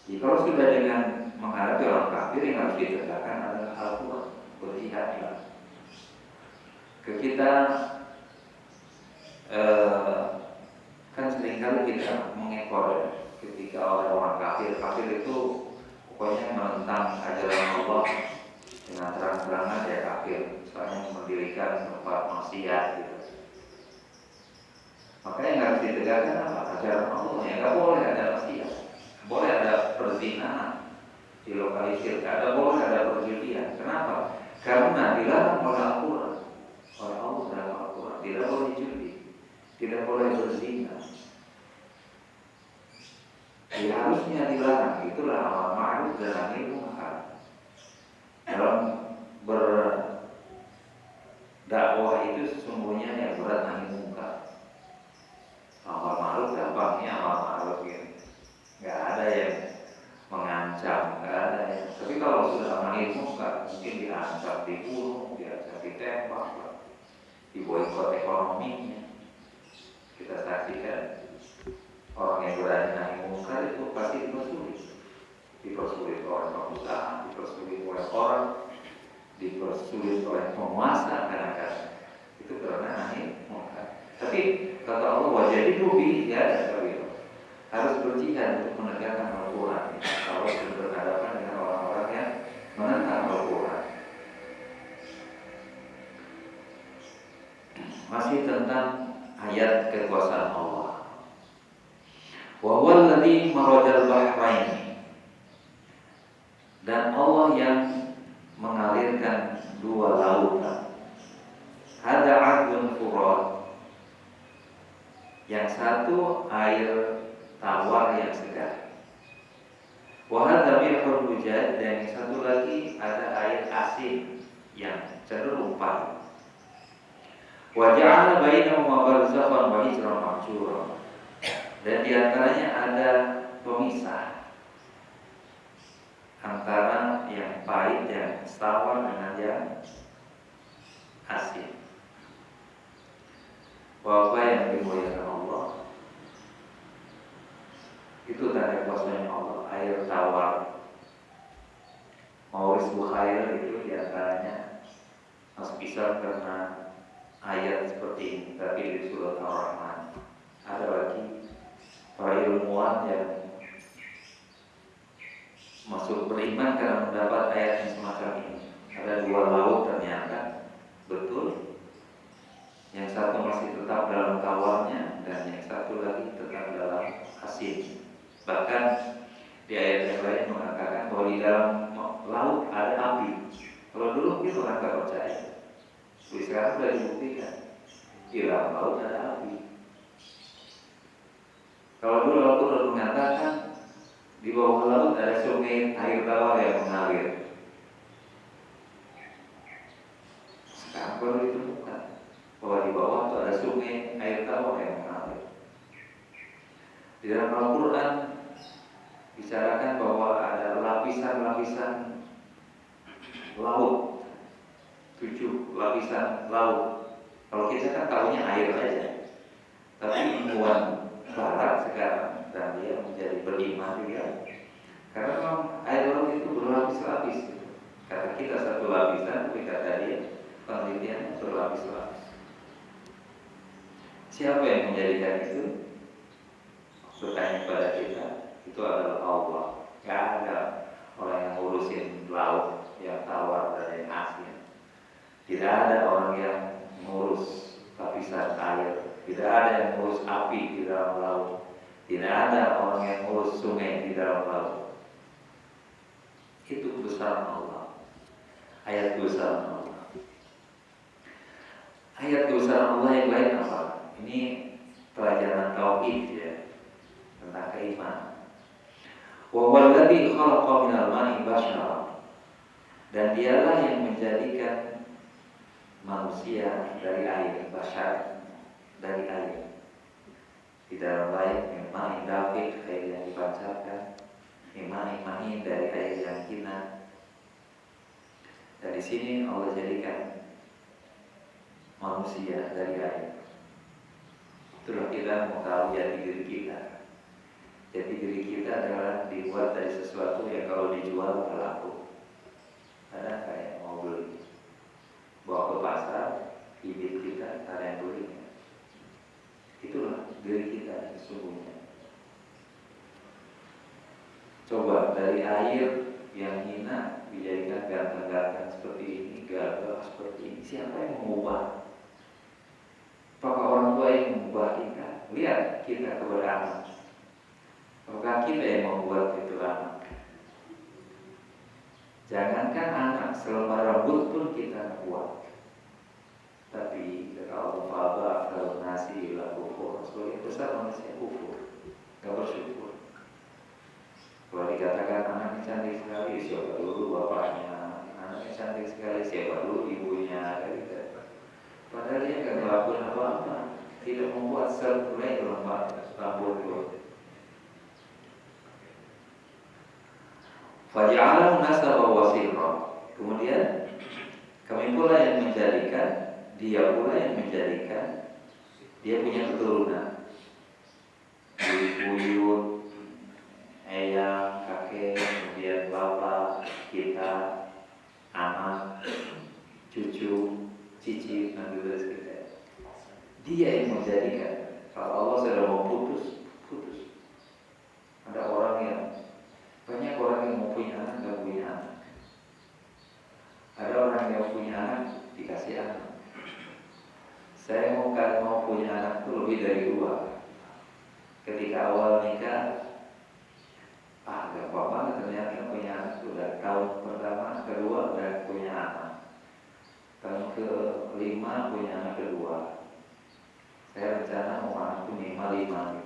Jadi kalau sudah dengan menghadapi orang kafir, yang harus ditegakkan adalah Al-Quran. Berjihadlah. Kita kan seringkali kita mengekor ya, ketika orang kafir itu pokoknya menentang ajaran Allah dengan terang-terangan ya kafir, misalnya mendirikan tempat maksiat gitu. Maka yang harus ditegakkan apa? Ajaran Allah. Ya nggak boleh ada maksiat, boleh ada perzinahan, dilokalisir, ada boleh ada perjudian. Kenapa? Karena dilarang oleh Al-Quran, oleh Allah dalam Al-Quran. Tidak boleh judi, tidak boleh berzina. Ya, harusnya dilarang. Itulah amar ma'ruf dan nahi munkar. Dalam berdakwah itu sesungguhnya yang berat nahi munkar. Amar ma'ruf gampangnya amar ma'ruf gitu. Nggak ada yang mengancam, nggak ada yang. Tapi kalau sudah nahi munkar, mungkin diancam, dibunuh, diancam ditembak, diboikot ekonominya. Kita saksikan orang yang berani nahi munkar itu pasti dipersulit oleh pengusaha, dipersulit oleh orang, dipersulit oleh penguasa kadang-kadang. Itu karena nahi munkar. Tapi kata Allah wajah itu ya ada kali harus berjihad untuk menegakkan Al-Quran. Kalau sudah berhadapan dengan orang-orang yang menentang Al-Quran. Masih tentang ayat kekuasaan Allah. Wa huwal ladzi marajal bahrain. Dan Allah yang mengalirkan dua lautan. Ada adun furat. Yang satu air tawar yang segar. Wa hadza milhun hujaj, dan yang satu lagi ada air asin yang cenderung pahit. Wa ja'ala bainahuma barzakhan wa hijran mahjura. Dan diantaranya ada pemisah antara yang pahit, yang tawar dengan yang asin. Bapak yang dimuliakan Allah, itu tanda kuasanya Allah. Air tawar, Maurice Bukhari itu diantaranya Mas bisa karena ayat seperti ini, tapi di surat Ar-Rahman. Ada lagi para ilmuwan yang masuk beriman karena mendapat ayat yang semacam ini. Ada dua laut ternyata betul. Yang satu masih tetap dalam tawarnya, dan yang satu lagi tetap dalam asin. Bahkan di ayat yang lain mengatakan bahwa di dalam laut ada api. Kalau dulu mungkin orang tak percaya, tapi sekarang sudah dibuktikan di dalam laut ada api. Kalau dulu Al-Quran mengatakan di bawah laut ada sungai air tawar yang mengalir. Sekarang baru ditemukan bahwa di bawah itu ada sungai air tawar yang mengalir. Di dalam Al-Quran bicarakan bahwa ada lapisan-lapisan laut, 7 lapisan laut. Kalau kita kan tahunya air aja, tapi ilmuwan barat sekarang dan dia menjadi beriman juga, karena memang air laut itu berlapis-lapis. Kata kita satu lapisan, tapi kata dia penelitiannya berlapis-lapis. Siapa yang menjadikan itu? Bertanya kepada kita, itu adalah Allah. Gak ada orang yang ngurusin laut yang tawar dan yang asin. Tidak ada orang yang ngurus lapisan air. Tidak ada yang ngurus api di dalam laut. Tidak ada orang yang ngurus sungai di dalam laut. Itu kebesaran Allah. Ayat kebesaran Allah. Ayat kebesaran Allah yang lain apa? Ini pelajaran tauhid ya, tentang keimanan. Wa huwal ladzi khalaqa minal ma'i basyara. Dan dialah yang menjadikan manusia dari air, basyar dari air. Di dalam baik memang David air yang dipancarkan, memang mahin dari air yang hina. Dan di sini Allah jadikan manusia dari air. Itulah kita mau tahu jati diri kita. Jati diri kita adalah dibuat dari sesuatu yang kalau dijual nggak laku. Ada kayak mau beli, bawa ke pasar, bibit kita ada yang beli. Itulah diri kita sesungguhnya. Coba dari air yang hina dijadikan ganteng-ganteng seperti ini, gagah seperti ini. Siapa yang mengubah? Apakah orang tua yang mengubah kita? Lihat kita kepada anak. Apakah kita yang membuat itu anak? Jangankan anak, selembar rambut pun kita buat. Tapi kalau faba kalau nasi la kufur, sebagai besar manusia kufur, gak bersyukur. Kalau dikatakan anaknya cantik sekali, siapa dulu bapaknya? Anaknya cantik sekali, siapa dulu ibunya? Gitu. Padahal dia gak melakukan apa-apa, tidak membuat selai lembar rambut itu. Faja'alahu nasaba wa sirra. Kemudian kami pula yang menjadikan, dia pula yang menjadikan dia punya keturunan. Buyut, eyang, kakek, kemudian bapak, kita, anak, cucu, cicit, nanti terus kita. Dia yang menjadikan. Kalau Allah sudah mau putus. Ada orang yang banyak orang yang mau punya anak nggak punya anak. Ada orang yang punya anak dikasih anak. Saya mau punya anak itu lebih dari 2. Ketika awal nikah, gampang banget ternyata punya anak. Sudah tahun pertama, kedua udah punya anak. Tahun ke-5 punya anak kedua. Saya rencana mau anak itu minimal 5.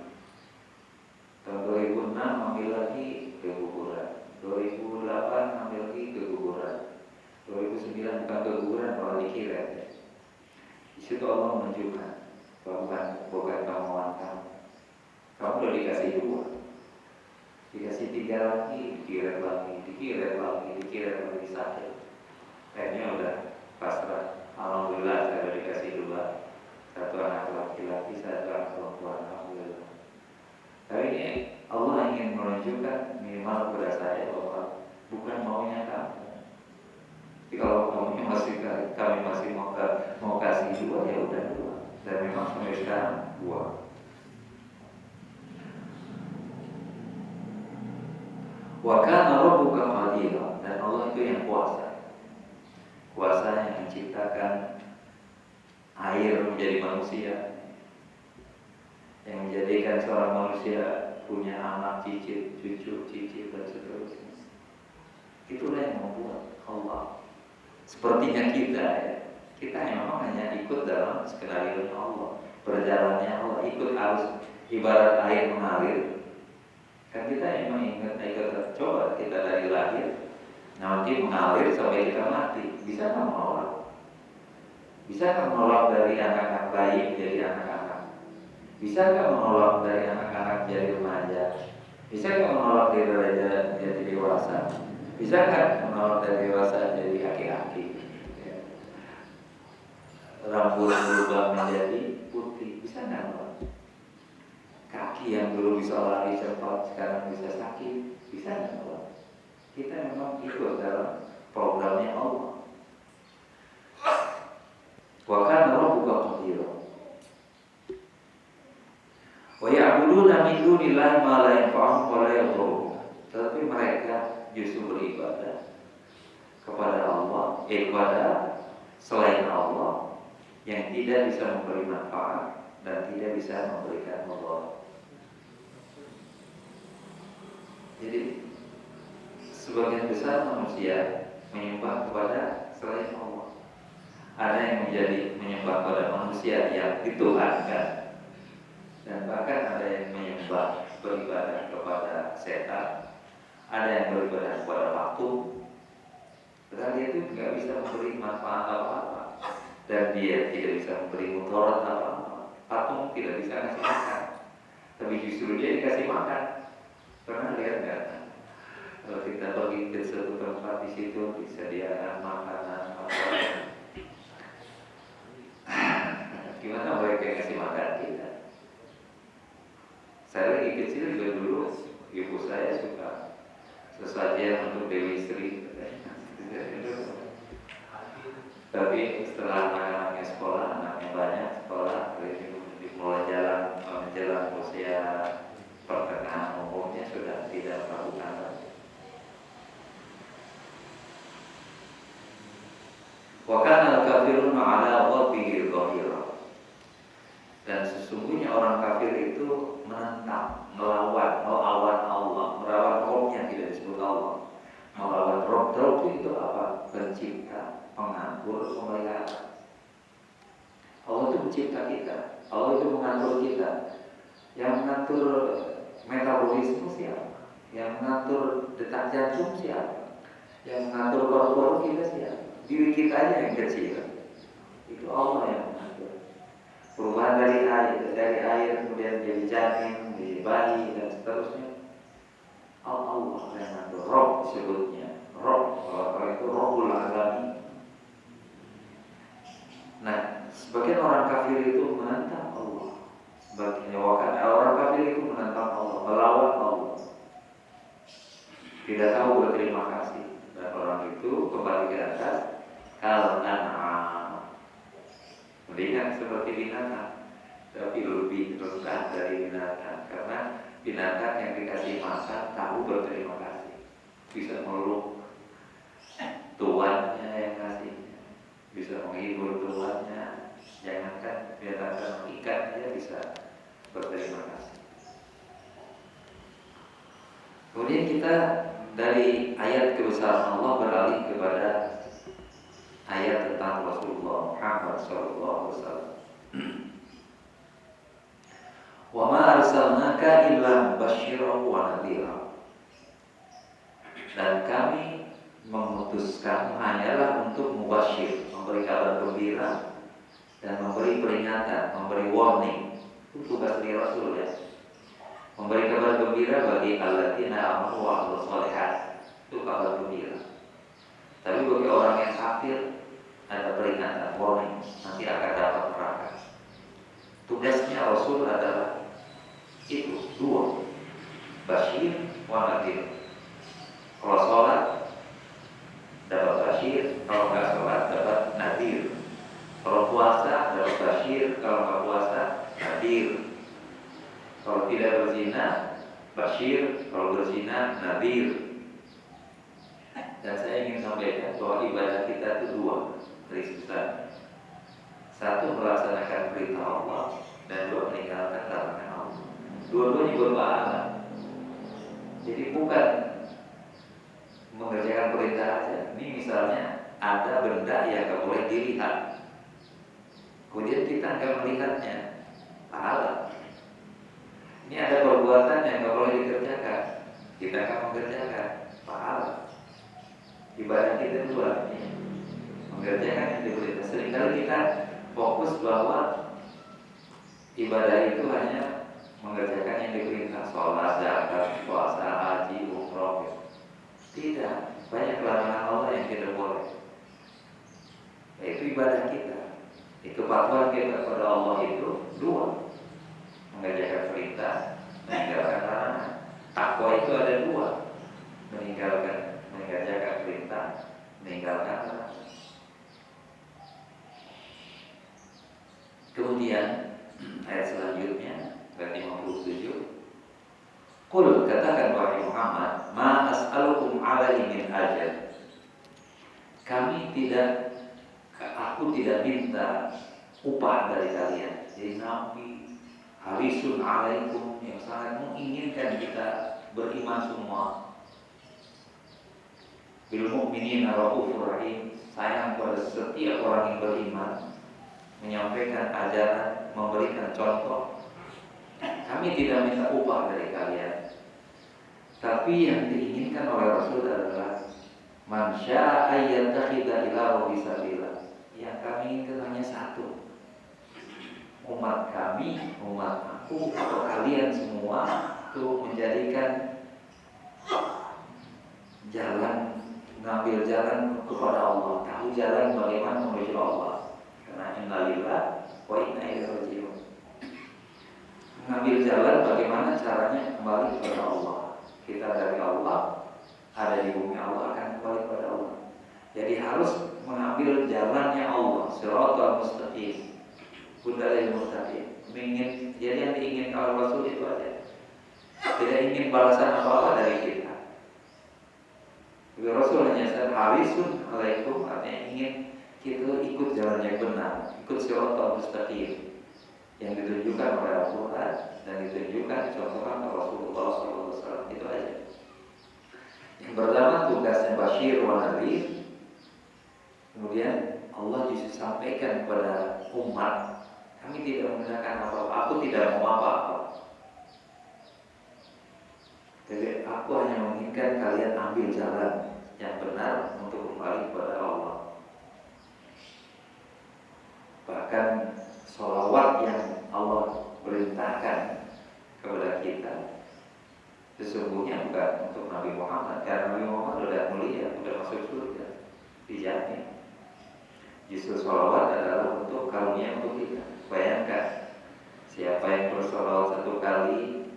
Tahun 2006 ambil lagi keguguran. 2008 ambil lagi keguguran. 2009 bukan keguguran, malah dikirim. Di situ Allah menunjukkan bahwa bukan kemauan kamu. Kamu udah dikasih 2, dikasih 3 lagi, dikirim lagi sakit. Akhirnya udah pasrah. Alhamdulillah saya udah dikasih 2, 1 anak laki-laki, 1 anak perempuan. Alhamdulillah. Tapi ini Allah ingin menunjukkan minimal kepada saya bahwa bukan maunya kamu. Jadi kalau kami masih mau kasih 2, ya udah 2. Dan memang sampai sekarang 2. Wa kana rabbuka qadira, dan Allah itu yang kuasa. Kuasa yang menciptakan air menjadi manusia, yang menjadikan seorang manusia punya anak, cicit, cucu, cicit, dan seterusnya. Itulah yang membuat Allah. Sepertinya kita memang hanya ikut dalam skenario Allah, berjalannya Allah, ikut arus ibarat air mengalir. Kan kita memang ikut, coba kita dari lahir, nanti mengalir sampai kita mati. Bisa kan menolak? Bisa kan menolak dari anak-anak bayi menjadi anak-anak? Bisa kan menolak dari anak-anak menjadi remaja? Bisa kan menolak dari remaja menjadi dewasa? Bisa kan menolak dari dewasa jadi aki-aki? Ya. Rambut berubah menjadi putih, bisa nggak menolak? Kaki yang dulu bisa lari cepat sekarang bisa sakit, bisa nggak menolak? Kita memang ikut dalam programnya Allah. Wa kana rabbuka qadira. Wa ya'buduna min dunillahi ma la yanfa'uhum wa la yadhurruhum. Tetapi mereka justru beribadah kepada Allah, kepada selain Allah yang tidak bisa memberi manfaat dan tidak bisa memberikan mudarat. Jadi sebagian besar manusia menyembah kepada selain Allah. Ada yang menjadi menyembah kepada manusia yang dituhankan, dan bahkan ada yang menyembah beribadah kepada setan, ada yang beribadah kepada patung. Padahal dia itu tidak bisa memberi manfaat apa-apa, dan dia tidak bisa memberi mudarat apa-apa. Patung tidak bisa ngasih makan, tapi justru dia dikasih makan. Pernah lihat nggak? Kalau kita pergi ke suatu tempat, di situ disediakan makanan apa? Gimana mereka yang ngasih makan kita? kecil juga dulu ibu saya suka sesajen untuk Dewi Sri. Tapi setelah anak-anaknya sekolah, anaknya banyak sekolah, mulai jalan menjelang usia pertengahan umurnya sudah tidak melakukan lagi. Wa kana al-kafiruna ala rabbihil dhahira. Dan sesungguhnya orang kafir itu menentang, melawan Allah, melawan Rohnya, tidak disebut Allah. Melawan Roh itu apa? Pencipta, pengatur, pemelihara. Allah itu mencipta kita, Allah itu mengatur kita. Yang mengatur metabolisme siapa? Yang mengatur detak jantung siapa? Yang mengatur paru-paru kita siapa? Diri kita aja yang kecil. Itu Allah yang mengatur. Perubahan dari air kemudian jadi janin, jadi bayi dan seterusnya. Allah yang mengatur. Roh disebutnya. Roh, kalau itu Rohul Alami. Nah, sebagian orang kafir itu menentang Allah. Sebagian orang kafir itu menentang Allah, melawan Allah. Tidak tahu berterima kasih. Dan orang itu kembali ke atas kal-an'am. Mendingan seperti binatang, tapi lebih rendah dari binatang. Karena binatang yang dikasih makan tahu berterima kasih, bisa meluk tuannya yang kasihnya, bisa menghibur tuannya. Jangankan binatang ikan dia bisa berterima kasih. Kemudian kita dari ayat kebesaran Allah beralih kepada ayat tentang Rasulullah Muhammad SAW. Wa ma arsalnaka illa mubasysyiran wa nadhira. Dan kami memutuskan hanyalah untuk mubasyir, memberi kabar gembira dan memberi peringatan, memberi warning. Itu tugas dari Rasul ya. Memberi kabar gembira bagi alladzina amanu wa amilus shalihat. Itu kabar gembira. Tapi bagi orang yang kafir ada peringatan, warning, nanti akan dapat neraka. Tugasnya Rasul adalah itu dua, basyir wa nadhir. Kalau sholat dapat basyir, kalau nggak sholat dapat nadhir. Kalau puasa dapat basyir, kalau nggak puasa nadhir. Kalau tidak berzina basyir, kalau berzina nadhir. Dan saya ingin sampaikan bahwa ibadah kita itu dua, garis besar. Satu, melaksanakan perintah Allah, dan dua, meninggalkan larangan Allah. Dua-duanya berpahala. Jadi bukan mengerjakan perintah aja. Ini misalnya ada benda yang nggak boleh dilihat, kemudian kita nggak melihatnya, pahala. Ini ada perbuatan yang nggak boleh dikerjakan, kita nggak mengerjakan, pahala. Ibadah kita dua, mengerjakan yang diperintah. Seringkali kita fokus bahwa ibadah itu hanya mengerjakan yang diperintah, sholat, zakat, puasa, haji, umroh. Tidak, banyak larangan Allah yang tidak boleh. Itu ibadah kita. Kepatuhan kita kepada Allah itu dua, mengerjakan perintah, meninggalkan larangan. Takwa itu ada dua, mengerjakan perintah, meninggalkan larangan. Kemudian ayat selanjutnya ayat 57. Qul, katakan wahai Muhammad, ma as'alukum alaihi min ajr. Aku tidak minta upah dari kalian. Jadi Nabi harisun alaikum, yang sangat menginginkan kita beriman semua. Bil mu'minina raufur rahim, sayang pada setiap orang yang beriman, menyampaikan ajaran, memberikan contoh. Kami tidak minta upah dari kalian, tapi yang diinginkan oleh Rasul adalah man syaa yattakhidha ila rabbi sabila. Yang kami inginkan hanya satu, umat kami, umat aku atau kalian semua itu menjadikan jalan, mengambil jalan kepada Allah, tahu jalan bagaimana menuju Allah. Karena innalillah wa inna ilaihi raji'un. Mengambil jalan bagaimana caranya kembali kepada Allah. Kita dari Allah, ada di bumi Allah, akan kembali kepada Allah. Jadi harus mengambil jalannya Allah, shiratal mustaqim, hudal mustaqim. Jadi yang diinginkan oleh Rasul itu aja. Tidak ingin balasan apa-apa dari kita. Jadi Rasul hanya harisun alaikum, artinya ingin kita ikut jalan yang benar, ikut shiratal mustaqim yang ditunjukkan oleh Al-Quran dan ditunjukkan dicontohkan oleh Rasulullah SAW. Itu aja. Yang pertama tugasnya Bashir wa Nadhir. Kemudian Allah justru sampaikan kepada umat, kami tidak menggunakan apa-apa, aku tidak mau apa-apa. Jadi aku hanya menginginkan kalian ambil jalan yang benar untuk kembali kepada Allah. Bahkan sholawat yang Allah perintahkan kepada kita sesungguhnya bukan untuk Nabi Muhammad, karena Nabi Muhammad sudah mulia, sudah masuk surga, dijamin. Justru sholawat adalah untuk karunia untuk kita. Bayangkan, siapa yang bersolawat 1 kali,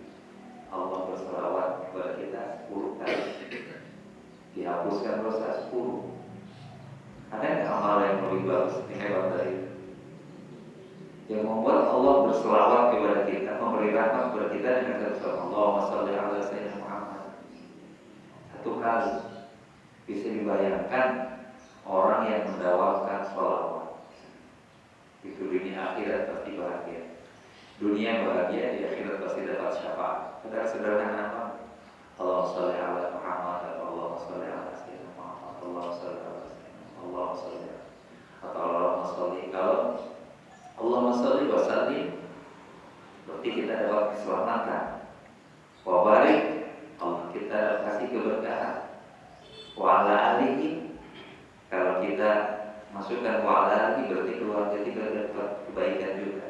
Allah bersolawat kepada kita 10 kali, dihapuskan dosa 10. Ada nggak amal yang lebih bagus, yang hebat dari itu? Yang membuat Allah berselawat kepada kita, memberi rahmat kepada kita dengan kata Allahumma shalli ala sayyidina Muhammad 1 kali. Bisa dibayangkan orang yang mendawakan sholawat itu dunia akhirat pasti bahagia. Dunia bahagia, di akhirat pasti dapat syafaat. Padahal sederhana apa? Allahumma shalli ala Muhammad atau Allahumma shalli ala sayyidina Muhammad, Allahumma shalli ala sayyidina, Allahumma shalli atau Allahumma shalli. Kalau Allahumma shalli wa sallim berarti kita dapat keselamatan. Wa barik, Allah kita kasih keberkahan. Wa ala alihi, kalau kita masukkan wa ala alihi berarti keluarga kita dapat kebaikan juga.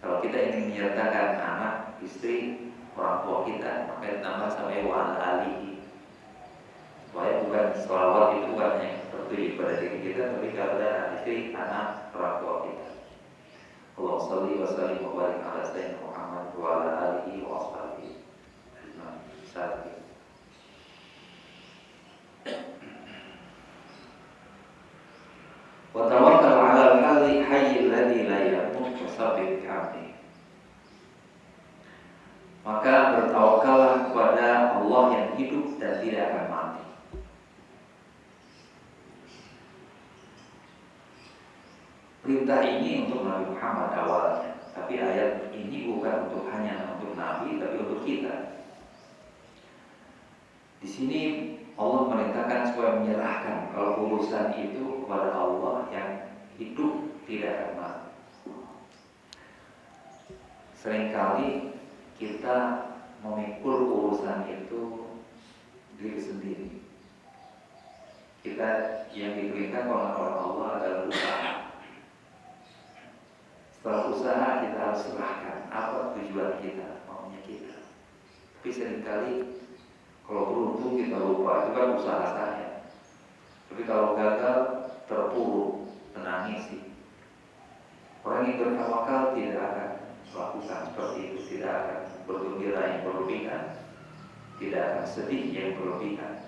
Kalau kita ingin menyertakan anak, istri, orang tua kita, maka ditambah sampai wa ala alihi. Supaya bukan sholawat itu bukan yang tertuju pada diri kita, tapi kepada istri, anak, orang tua kita. Allahumma shalli wa sallim wa barik ala sayyidina Muhammad wa ala alihi wa ashabihi. Satu. Wa tawakkal 'ala al-hayy alladhi la yamut wa sabbih bihamdihi. Maka bertawakallah kepada Allah yang hidup dan tidak akan mati. Perintah ini untuk Nabi Muhammad awalnya, tapi ayat ini bukan hanya untuk Nabi, tapi untuk kita. Di sini Allah merintahkan supaya menyerahkan kalau urusan itu kepada Allah yang hidup tidak akan mati. Seringkali kita memikul urusan itu diri sendiri. Kita yang diperintahkan oleh Allah adalah usaha. Setelah usaha kita harus serahkan apa tujuan kita, maunya kita. Tapi seringkali kalau beruntung kita lupa, itu kan usaha saya. Tapi kalau gagal, terpuruk, menangisi. Orang yang bertawakal tidak akan melakukan seperti itu, tidak akan bergembira yang berlebihan, tidak akan sedih yang berlebihan.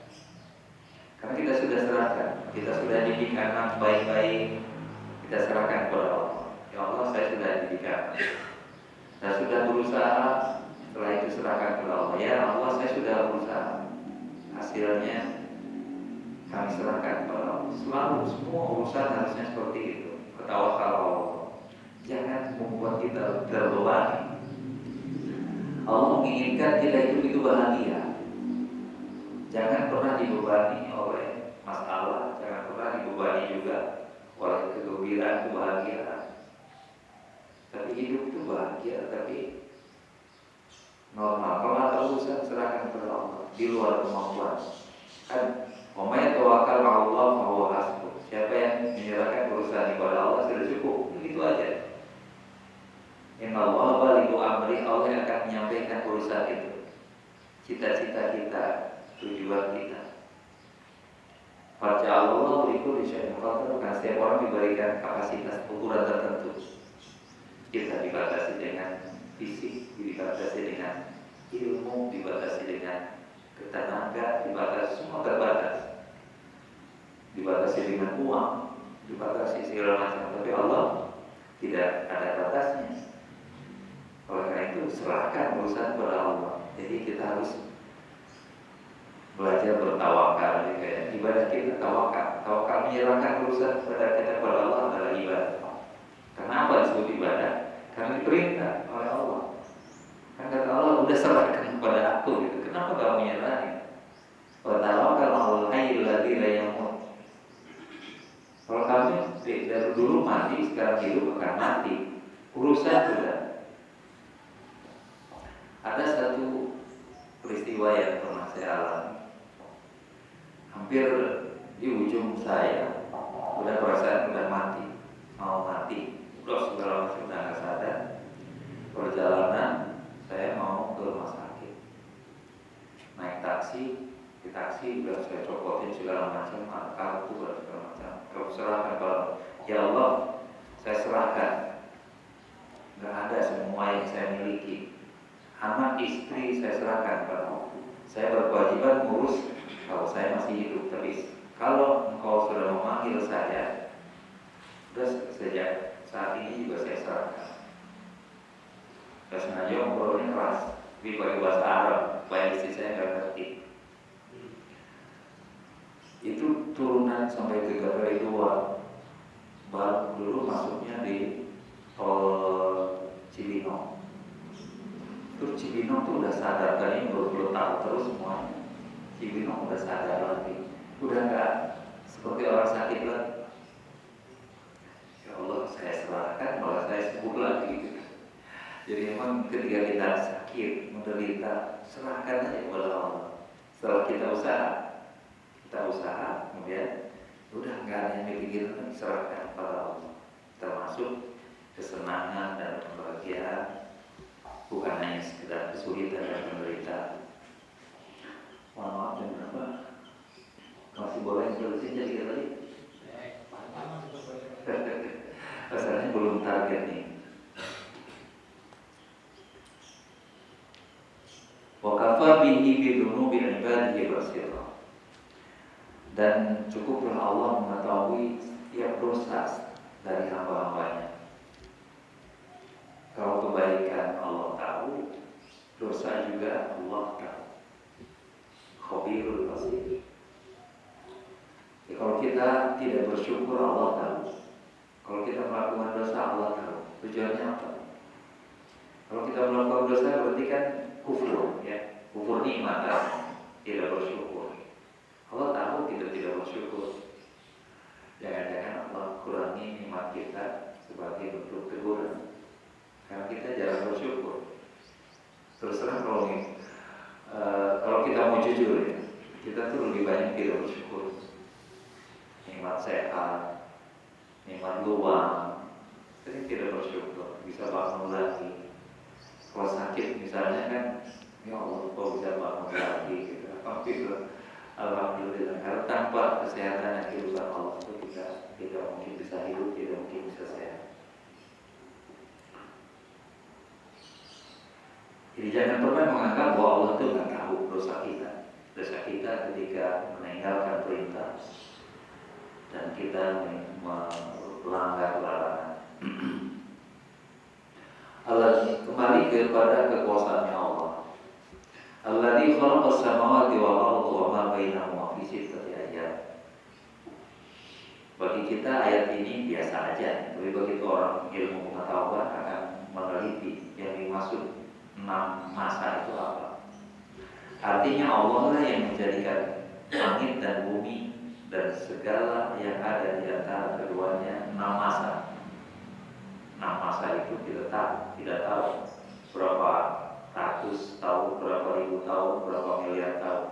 Karena kita sudah serahkan, kita sudah didik anak baik-baik, kita serahkan kepada Allah. Ya Allah, saya sudah didik anak, saya sudah berusaha. Setelah itu serahkan kepada Allah. Ya Allah, saya sudah berusaha. Hasilnya kami serahkan kepada Allah. Selalu semua urusan harusnya seperti itu. Bertawakal Allah. Jangan membuat kita terbebani. Allah menginginkan kita itu bahagia. Jangan pernah dibebani oleh masalah. Jangan pernah dibebani juga oleh kegembiraan, kebahagiaan. Tapi hidup itu bahagia, tapi normal. Kalau ada urusan serahkan kepada Allah di luar kemampuan. Kan, "Wa tawakkal 'ala Allah fa huwa hasbuh." Siapa yang menyerahkan urusan kepada Allah sudah cukup. Begitu aja. Inna Allah balighu amri, Allah akan menyampaikan urusan itu. Cita-cita kita, tujuan kita. Baca Allah berikut di syai'in qadar, karena setiap orang diberikan kapasitas ukuran tertentu. Kita dibatasi dengan fisik, dibatasi dengan ilmu, dibatasi dengan tenaga, dibatasi, semua terbatas. Dibatasi dengan uang, dibatasi segala macam. Tapi Allah tidak ada batasnya. Oleh karena itu serahkan urusan kepada Allah. Jadi kita harus belajar bertawakal. Kayak ibadah kita tawakal. Tawakal menyerahkan urusan kepada Allah adalah ibadah. Kenapa disebut ibadah? Karena diperintah oleh Allah. Kan kata Allah, udah serahkan kepada aku gitu. Kenapa kamu menyerahin? Wa tawakkal 'alal hayyil ladzi la yamut. Kalau kami dari dulu mati, sekarang hidup akan mati. Urusan sudah. Ada satu peristiwa yang pernah saya alami. Hampir di ujung saya, udah perasaan udah mati, mau mati, udah segala macam udah nggak sadar. Perjalanan saya mau ke rumah sakit, naik taksi, di taksi udah saya copotin segala macam, kartu dan segala macam. Kau serahkan kalau ya Allah, saya serahkan. Nggak ada semua yang saya miliki. Anak istri saya serahkan kepada Allah. Saya berkewajiban ngurus kalau saya masih hidup. Tapi kalau engkau sudah memanggil saya, sudah sejak saat ini juga saya serahkan. Saya sengaja ngobrolnya keras, tapi pakai bahasa Arab, supaya istri saya nggak ngerti. Itu turunan sampai ke Gapari 2. Baru dulu masuknya di tol Cibinong. Terus Cibinong tuh udah sadar, tadi baru tahu terus semuanya. Cibinong udah sadar lagi, udah nggak seperti orang sakit lagi. Ya Allah, saya serahkan, malah saya sembuh lagi gitu. Jadi memang ketika kita sakit, menderita, serahkan aja kepada Allah. Setelah kita usaha, kemudian udah nggak ada yang dipikirin, serahkan kepada Allah. Termasuk kesenangan dan kebahagiaan. Bukan hanya sekedar kesulitan dan menderita. Mohon maaf dan apa? Masih boleh terusin jadi tadi? Asalnya belum target nih. Wa kafa bihi bi dzunubi ibadihi basira. Dan cukuplah Allah mengetahui setiap dosa dari hamba-hambanya. Kalau kebaikan Allah tahu, dosa juga Allah tahu. Khabirul basir. Ya, kalau kita tidak bersyukur Allah tahu. Kalau kita melakukan dosa Allah tahu. Tujuannya apa? Kalau kita melakukan dosa berarti kan kufur, ya. Kufur nikmat, tidak bersyukur. Allah tahu kita tidak bersyukur. Jangan-jangan Allah kurangi nikmat kita sebagai bentuk teguran. Karena kita jarang bersyukur. Terus terang kalau kita mau jujur ya, kita tuh lebih banyak tidak bersyukur. Nikmat sehat, nikmat luang, sering tidak bersyukur. Bisa bangun lagi. Kalau sakit misalnya kan, ya Allah kok bisa bangun lagi gitu. Alhamdulillah. Karena tanpa kesehatan yang diusahakan Allah itu kita tidak mungkin bisa hidup, tidak mungkin bisa sehat. Jadi jangan pernah menganggap bahwa Allah itu nggak tahu dosa kita. Dosa kita ketika meninggalkan perintah dan kita melanggar larangan. Allah kembali kepada kekuasaannya Allah. Alladzi khalaqas samawati wal arda wa ma bainahuma fi sittati ayyam. Bagi kita ayat ini biasa aja, tapi bagi orang ilmu pengetahuan akan meneliti yang dimaksud 6 masa itu apa. Artinya Allah lah yang menjadikan langit dan bumi dan segala yang ada di antara keduanya 6 masa. 6 masa itu kita tidak tahu berapa ratus tahun, berapa ribu tahun, berapa miliar tahun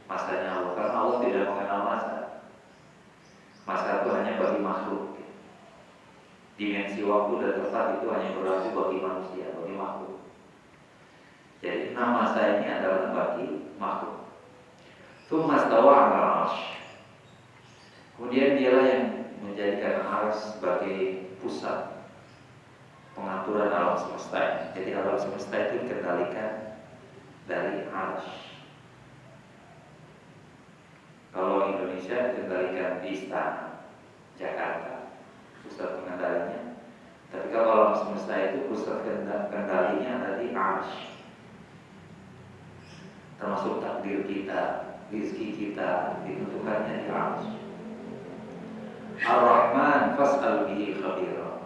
masanya Allah. Karena Allah tidak mengenal masa. Masa itu hanya bagi makhluk. Dimensi waktu dan tempat itu hanya berlaku bagi manusia, bagi makhluk. Jadi 6 masa ini adalah bagi makhluk. Tsumma stawa 'alal 'arsy. Kemudian dialah yang menjadikan arsy sebagai pusat pengaturan alam semesta. Jadi alam semesta itu dikendalikan dari arsy. Kalau Indonesia dikendalikan di Istana Jakarta, pusat pengendalinya. Tapi kalau alam semesta itu pusat kendalinya ada di arsy. Termasuk takdir kita, rezeki kita ditentukannya di arsy. Ar-Rahman fas'al bihi khabira.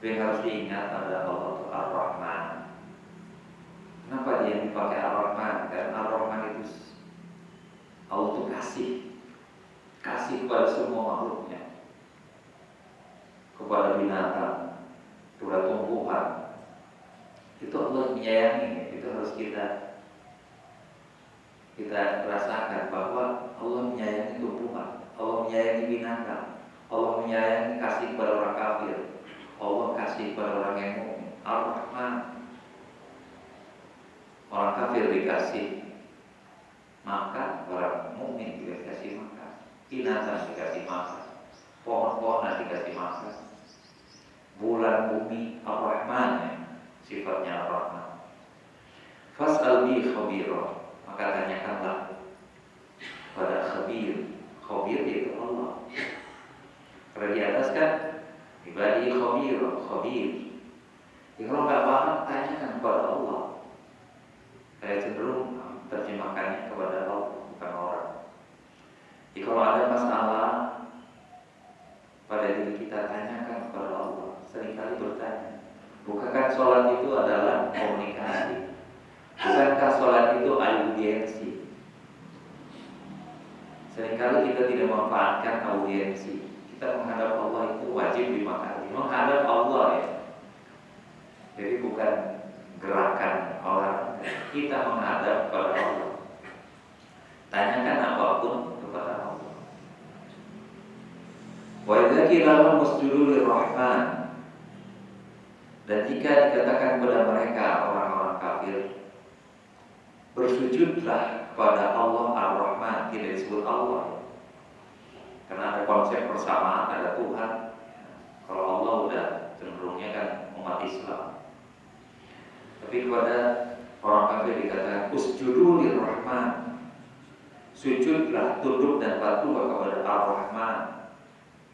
Yang harus diingat adalah Allah Ar-Rahman. Kenapa dia dipakai Ar-Rahman? Karena Ar-Rahman itu Allah itu kasih kepada semua makhluknya, kepada binatang, kepada tumbuhan. Itu Allah menyayangi. Itu harus kita rasakan bahwa Allah menyayangi tumbuhan, Allah menyayangi binatang, Allah menyayangi kasih kepada orang kafir, Allah kasih kepada orang yang mukmin. Ar-Rahman. Orang kafir dikasih makan, orang mukmin dikasih makan, binatang dikasih makan, pohon-pohonan dikasih makan, bulan bumi. Ar-Rahman ya, sifatnya Ar-Rahman. Fas'al bi khabira, maka tanyakanlah pada khabir. Khabir itu Allah. Karena di atas kan ibadi khabir. Jadi kalau nggak paham, tanyakan kepada Allah. Saya cenderung terjemahkannya kepada Allah, bukan orang. Jadi kalau ada masalah pada diri kita, tanyakan kepada Allah. Seringkali bertanya, bukankah sholat itu adalah komunikasi? Bukankah sholat itu audiensi? Seringkali kita tidak memanfaatkan audiensi. Kita menghadap Allah itu wajib 5 kali. Menghadap Allah ya. Jadi bukan gerakan orang, kita menghadap kepada Allah. Tanyakan apapun kepada Allah. Wa idza qila lahum usjudu lirrahman, dan jika dikatakan kepada mereka orang-orang kafir, bersujudlah kepada Allah Ar-Rahman, tidak disebut Allah. Karena ada konsep persamaan, ada Tuhan. Kalau Allah udah cenderungnya kan umat Islam. Tapi kepada orang kafir dikatakan usjudu lirrahman, sujudlah, tunduk dan patuhlah kepada Ar-Rahman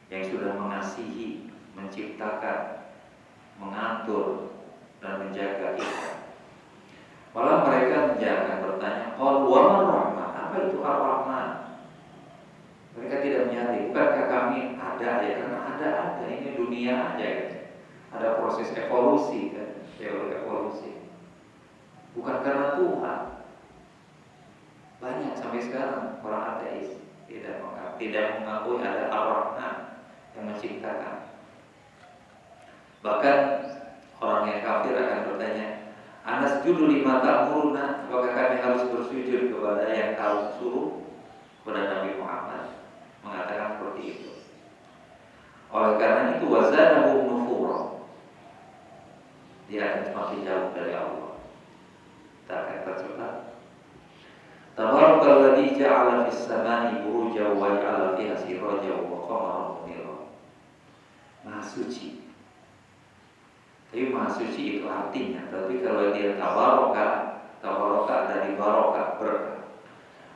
yang sudah mengasihi, menciptakan, mengatur dan menjaga kita. Malah mereka akan bertanya, qalu wa man-rahman, apa itu Ar-Rahman? Mereka tidak menyadari, bukankah kami ada ya? Karena ada, ini dunia aja kan. Ada proses evolusi kan, teori evolusi. Bukan karena Tuhan. Banyak sampai sekarang orang ateis tidak mengakui ada Ar-Rahman yang menciptakan. Bahkan orang yang kafir akan bertanya, anasjudu lima ta'muruna, apakah kami harus bersujud kepada yang kau suruh? Kepada Nabi Muhammad mengatakan seperti itu. Oleh karena itu wazadahu nufura, dia akan semakin jauh dari Allah. Kita akan baca. Tabarakalladzi ja'ala fis samai burujan wa ja'ala fiha sirajan wa qamaran munira. Maha suci. Tapi maha suci itu artinya, tapi kalau dia tabaraka dari barokah, berkah.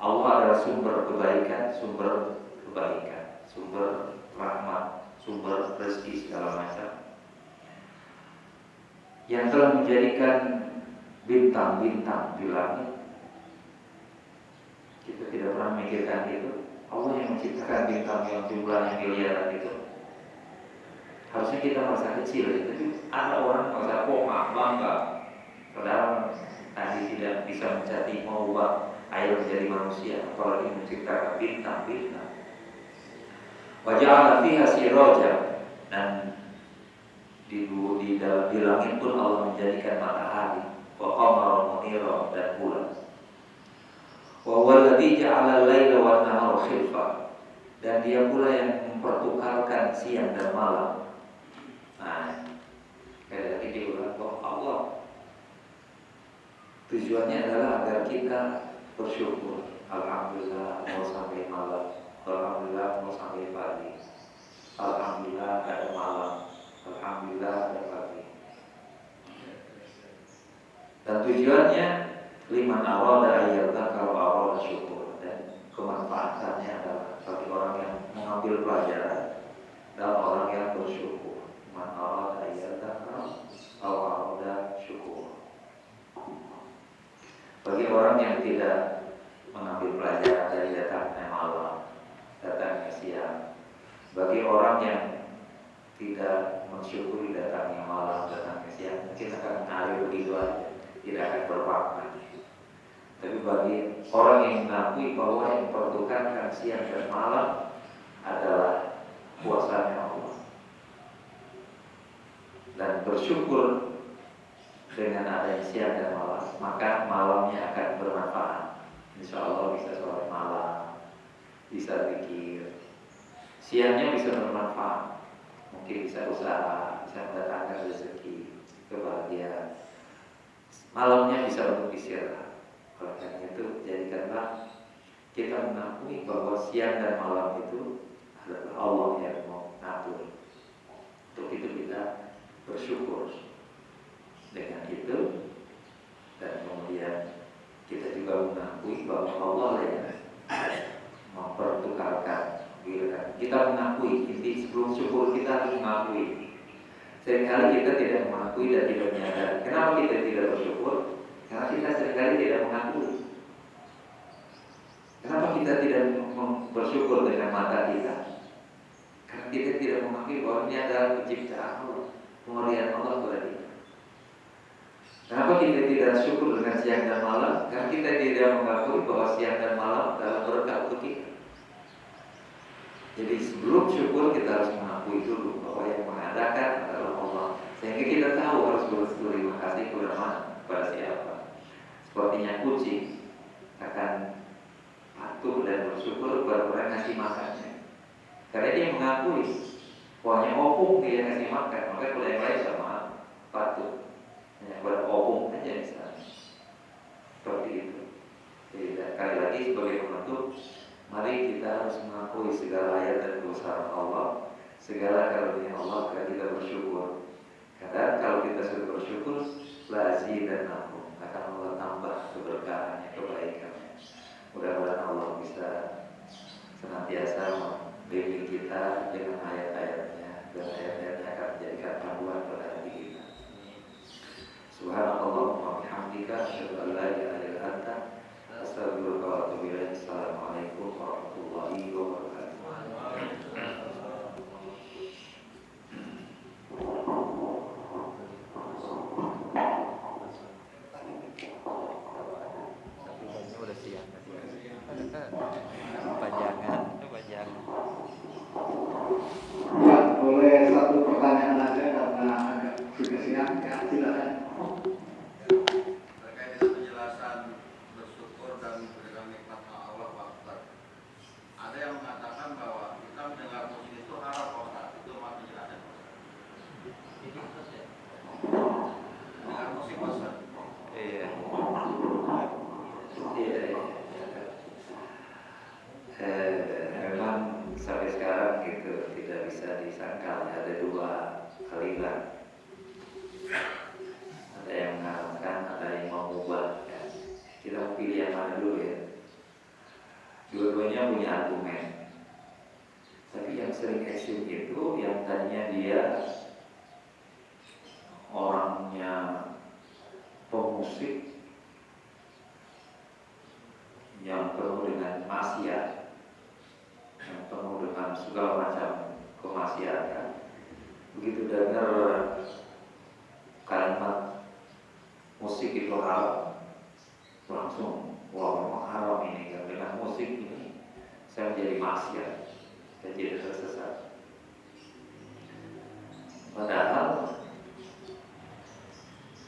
Allah adalah sumber kebaikan, sumber rahmat, sumber rezeki segala macam. Yang telah menjadikan bintang-bintang di langit. Kita tidak pernah memikirkan itu. Allah yang menciptakan bintang yang jumlahnya miliaran itu. Harusnya kita merasa kecil ya. Tapi ada orang merasa bangga. Padahal tadi tidak bisa mengubah air menjadi manusia, apalagi menciptakan bintang-bintang. Wa ja'ala fiha sirajan, dan di langit pun Allah menjadikan matahari, wa qamaran munira, dan bulan. Wa huwallazi ja'ala al-laila wan nahara khilfa, dan dia pula yang mempertukarkan siang dan malam. Nah, kayak tadi diulang bahwa Allah tujuannya adalah agar kita bersyukur. Alhamdulillah mau sampai malam, alhamdulillah mau sampai pagi, alhamdulillah ada malam, alhamdulillah ada pagi. Dan tujuannya liman arada ayyata kalau arada syukur, dan kemanfaatannya adalah bagi orang yang mengambil pelajaran dan orang yang bersyukur. Man arada ayyata kalau arada syukur. Bagi orang yang tidak mengambil pelajaran dari datangnya malam, datangnya siang, bagi orang yang tidak mensyukuri datangnya malam, datangnya siang, mungkin akan mengalir begitu aja, tidak akan bermakna. Tapi bagi orang yang mengakui bahwa yang mempertukarkan siang dan malam adalah kuasanya Allah, dan bersyukur dengan adanya siang dan malam, maka malamnya akan bermanfaat. Insya Allah bisa sholat malam, bisa zikir. Siangnya bisa bermanfaat, mungkin bisa usaha, bisa mendatangkan rezeki, kebahagiaan. Malamnya bisa untuk istirahat. Oleh karena itu, jadikanlah kita mengakui bahwa siang dan malam itu adalah Allah yang mau ngatur. Untuk itu kita bersyukur dengan itu, dan kemudian kita juga mengakui bahwa Allah yang mempertukarkan. Kita mengakui, inti sebelum syukur kita harus mengakui. Seringkali kita tidak mengakui dan tidak menyadari. Kenapa kita tidak bersyukur? Karena kita seringkali tidak mengakui. Kenapa kita tidak bersyukur dengan mata kita? Karena kita tidak mengakui bahwa ini adalah penciptaan Allah, pemberian Allah kepada kita. Kenapa kita tidak syukur dengan siang dan malam? Karena kita tidak mengakui bahwa siang dan malam adalah berkat untuk kita. Jadi sebelum syukur kita harus mengakui dulu bahwa yang mengadakan adalah Allah, sehingga kita tahu harus berterima kasih kepada siapa. Sepertinya kucing akan patuh dan bersyukur kepada orang yang ngasih makannya, karena dia mengakui bahwa opung dia ngasih makan, maka kalau yang lain sama patuh. Hanya kepada opung aja misalnya. Seperti itu. Jadi sekali lagi sebagai penutup, mari kita harus mengakui segala ayat dan kebesaran Allah, segala karunia Allah, agar kita bersyukur. Karena kalau kita sudah bersyukur, lazi dan nakum, akan Allah tambah keberkahannya, kebaikannya. Mudah-mudahan Allah bisa senantiasa membimbing kita dengan ayat-ayatnya, dan ayat-ayatnya akan menjadikan panduan pada hati kita. Subhanallah wa bihamdika, asyhadu an la ilaha illa anta, astaghfiruka wa atubu ilaik. Assalamualaikum warahmatullahi wabarakatuh. Udah siap. Panjangan. Ya, boleh satu pertanyaan aja karena agak sudah siang. Ya, silakan. Terkait dengan penjelasan bersyukur dan memberikan nikmat Allah Akbar. Ada yang mengatakan bahwa kita mendengar musik itu haram, Ustaz. Itu maksud penjelasan, Ustaz. Mendengar musik, Ustaz. Iya. Memang sampai sekarang gitu tidak bisa disangkal, ada dua aliran. Ada yang mengharapkan, ada yang mau mengubah. Ya. Kita pilih yang mana dulu ya. Dua-duanya punya argumen. Tapi yang sering ekstrim itu yang tadinya dia orangnya pemusik yang penuh dengan maksiat, yang penuh dengan segala macam kemaksiatan. Begitu dengar kalimat musik itu haram, langsung wah memang haram ini, kan dengan musik ini saya menjadi maksiat, saya jadi tersesat. Padahal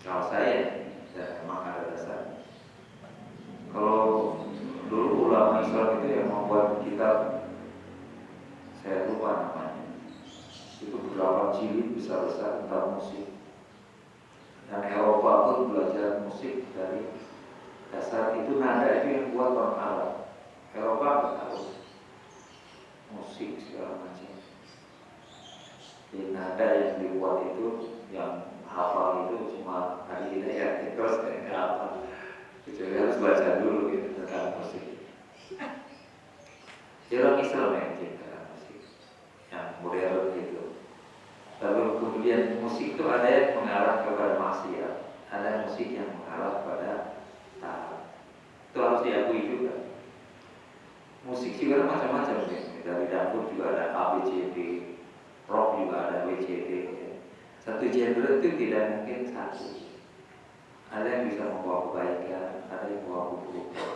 kalau saya memang ada dasar. Kalau dulu ulama Islam itu yang membuat kitab, saya lupa namanya, itu beberapa jilid besar-besar tentang musik. Dan Eropa pun belajar musik dari dasar itu, nada itu yang buat orang Arab. Eropa nggak tahu musik segala macam. Jadi nada yang dibuat itu, yang hafal itu cuma Adi Hidayat, terus nggak hafal. Kecuali harus baca dulu gitu tentang musik. Orang Islam yang menciptakan musik, yang modern gitu. Lalu kemudian musik itu ada yang mengarah kepada maksiat, ada musik yang mengarah pada taat. Itu harus diakui juga. Musik juga macam-macam ya. Dari dangdut juga ada ABCD, rock juga ada WCD ya. Satu genre itu tidak mungkin satu. Ada yang bisa membawa kebaikan, ada yang membawa keburukan.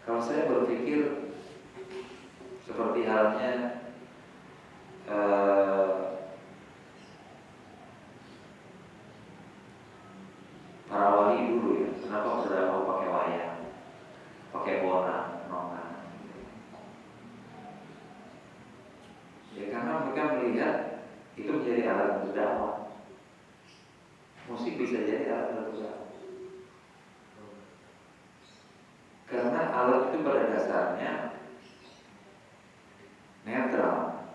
Kalau saya berpikir seperti halnya para wali dulu ya, kenapa sudah mau pakai wayang, pakai bola, nongan? Ya karena mereka melihat itu menjadi alat berdakwah. Musik bisa jadi alat berdakwah. Karena alat itu pada dasarnya netral,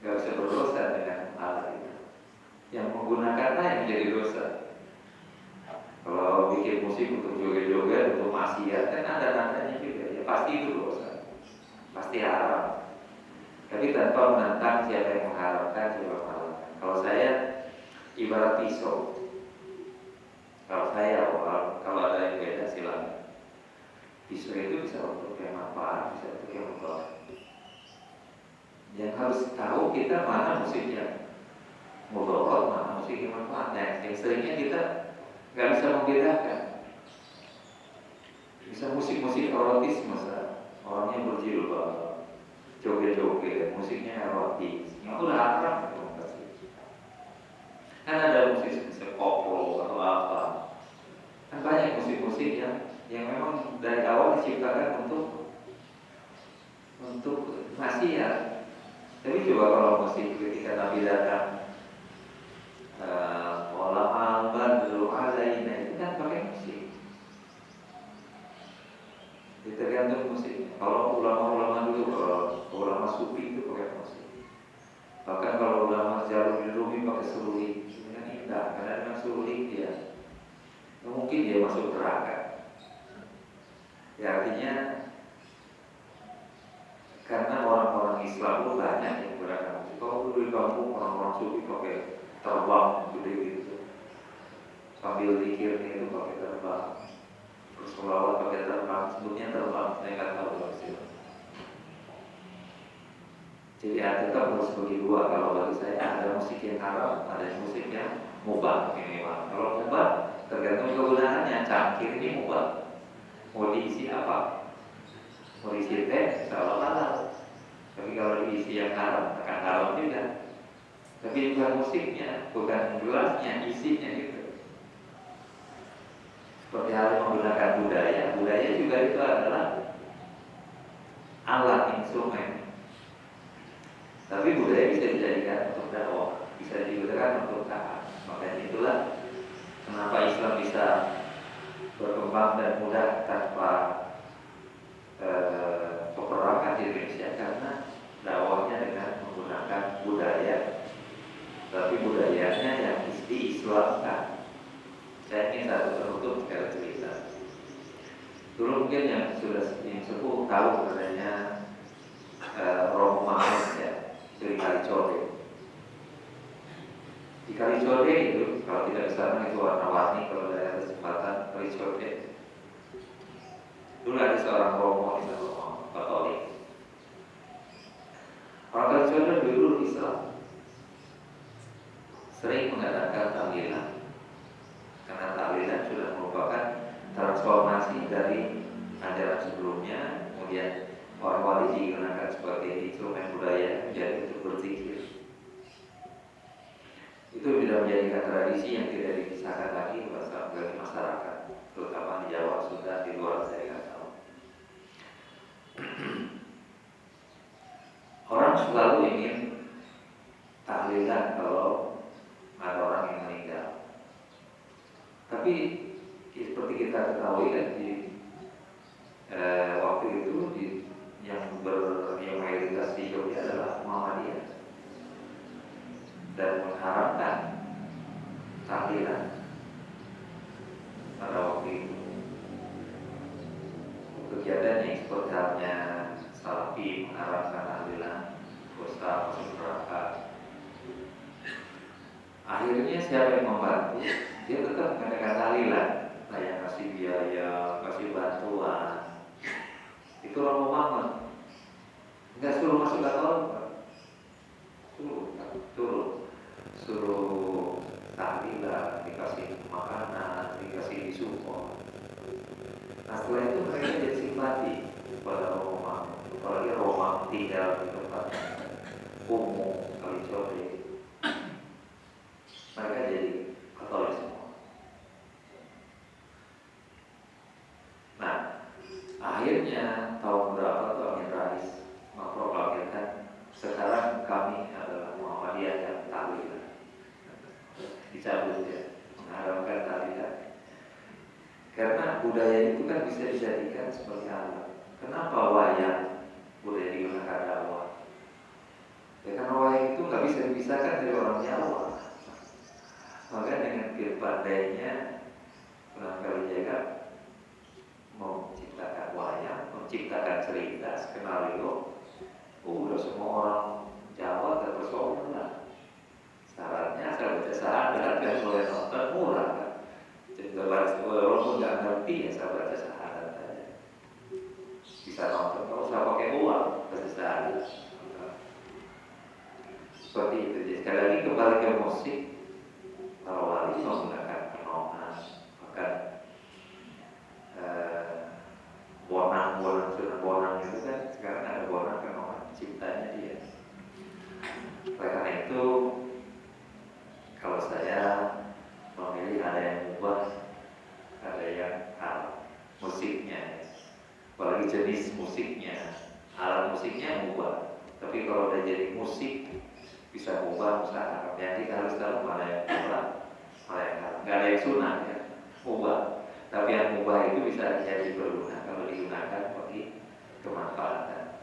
nggak bisa berdosa dengan alat itu. Yang menggunakannya yang jadi dosa. Kalau bikin musik untuk joget-joget, untuk maksiat, kan ada nadanya juga. Ya pasti itu dosa, pasti haram. Tapi tanpa menentang siapa yang mengharapkan, siapa yang mengharapkan. Kalau saya ibarat pisau. Kalau saya, kalau ada yang beda silakan. Pisau itu bisa untuk yang manfaat, bisa untuk yang membawa. Yang harus tahu kita mana musiknya mudarat, mana musik yang manfaat. Yang seringnya kita nggak bisa membedakan. Bisa musik-musik erotis, masa orangnya berjilbab, joget-joget, musiknya erotis, yang udah haram itu pasti. Kan ada musik koplo atau apa. Kan banyak musik-musik yang memang dari awal diciptakan untuk maksiat. Tapi coba kalau musik ketika Nabi datang wala al-badru alaina, itu kan pakai musik. Itu tergantung musik. Kalau ulama-ulama dulu, kalau ulama sufi itu pakai musik. Bahkan kalau ulama Jalalain Rumi pakai seruling, itu kan indah. Karena dengan seruling dia mungkin dia masuk neraka. Ya artinya karena orang-orang Islam itu banyak yang menggunakan musik. Kalau dulu di kampung orang-orang sufi pakai terbang gede gitu, sambil zikirnya itu pakai terbang, terus selawat pakai terbang, sebutnya terbang, saya nggak tahu kalau istilah. Jadi tetap harus bagi dua. Kalau bagi saya ada musik yang haram, ada musik yang mubah minimal. Kalau mubah tergantung kegunaannya. Cangkir ini mubah, mau diisi apa? Mau diisi teh, insya Allah halal. Tapi kalau diisi yang haram, akan haram juga. Tapi bukan musiknya, bukan gelasnya, isinya gitu. Seperti hal menggunakan budaya, budaya juga itu adalah alat instrumen. Tapi budaya bisa dijadikan untuk dakwah, bisa digunakan untuk taat. Makanya itulah kenapa Islam bisa berkembang dan mudah tanpa peperangan di Indonesia, karena dakwahnya dengan menggunakan budaya. Tapi budayanya yang diislamkan. Saya ingin satu penutup sekali cerita. Dulu mungkin yang sepuh tahu adanya Romo Mahmud ya, dari Kalicode. Di Kalicode itu kalau tidak kesana itu warna-warni, kalau ada kesempatan Kalicode. Dulu ada seorang Romo di Romo Katolik. Orang Kalicode dulu Islam. Sering mengadakan tahlilan, karena tahlilan sudah merupakan transformasi dari ajaran sebelumnya. Kemudian orang wali digunakan sebagai instrumen budaya menjadi untuk berzikir. Itu sudah menjadikan tradisi yang tidak dipisahkan lagi bagi masyarakat, terutama di Jawa, Sunda, di luar saya nggak tahu. Orang selalu ingin tahlilan kalau ada orang yang meninggal. Tapi seperti kita ketahui kan di waktu itu di yang mayoritas di Jogja adalah Muhammadiyah dan mengharapkan tahlilan pada waktu itu. Kegiatan yang sebenarnya Salafi mengharapkan tahlilan, dosa masuk neraka. Akhirnya siapa yang membantu? Dia tetap mengadakan tahlilan, yang kasih biaya, kasih bantuan. Itu Romo Muhammad. Enggak suruh masuk kantor, suruh tahlilan, dikasih makanan, dikasih disupport. Nah setelah itu mereka jadi simpati pada Romo Muhammad. Apalagi Romo Muhammad tinggal di tempat umum Kalijodo, mereka jadi Katolik semua. Nah akhirnya tahun berapa tuh Amin Rais memproklamirkan sekarang kami adalah Muhammadiyah yang tahlilan, dicabut ya, mengharapkan tahlilan. Karena budaya itu kan bisa dijadikan seperti alat. Kenapa wayang boleh digunakan dakwah? Ya karena wayang itu nggak bisa dipisahkan dari orang Jawa. Maka dengan pandainya Sunan Kalijaga menciptakan wayang, menciptakan cerita, skenario. Udah semua orang Jawa terpesona lah. Syaratnya asal baca syahadat kan boleh nonton, murah kan. Cerita baris walaupun nggak ngerti ya asal baca syahadat aja. Bisa nonton, kalau usah pakai uang baca syahadat. Seperti itu. Jadi sekali lagi kembali ke musik. Para wali menggunakan penongan, bahkan bonang itu kan sekarang ada bonang penongan ciptanya dia. Oleh karena itu kalau saya memilih ada yang ubah, ada yang musiknya, apalagi jenis musiknya, alat musiknya ubah. Tapi kalau udah jadi musik bisa ubah usaha. Jadi harus tahu mana yang ubah, mana yang nggak ada yang sunah ya, ubah. Tapi yang ubah itu bisa jadi berguna kalau digunakan bagi kemanfaatan.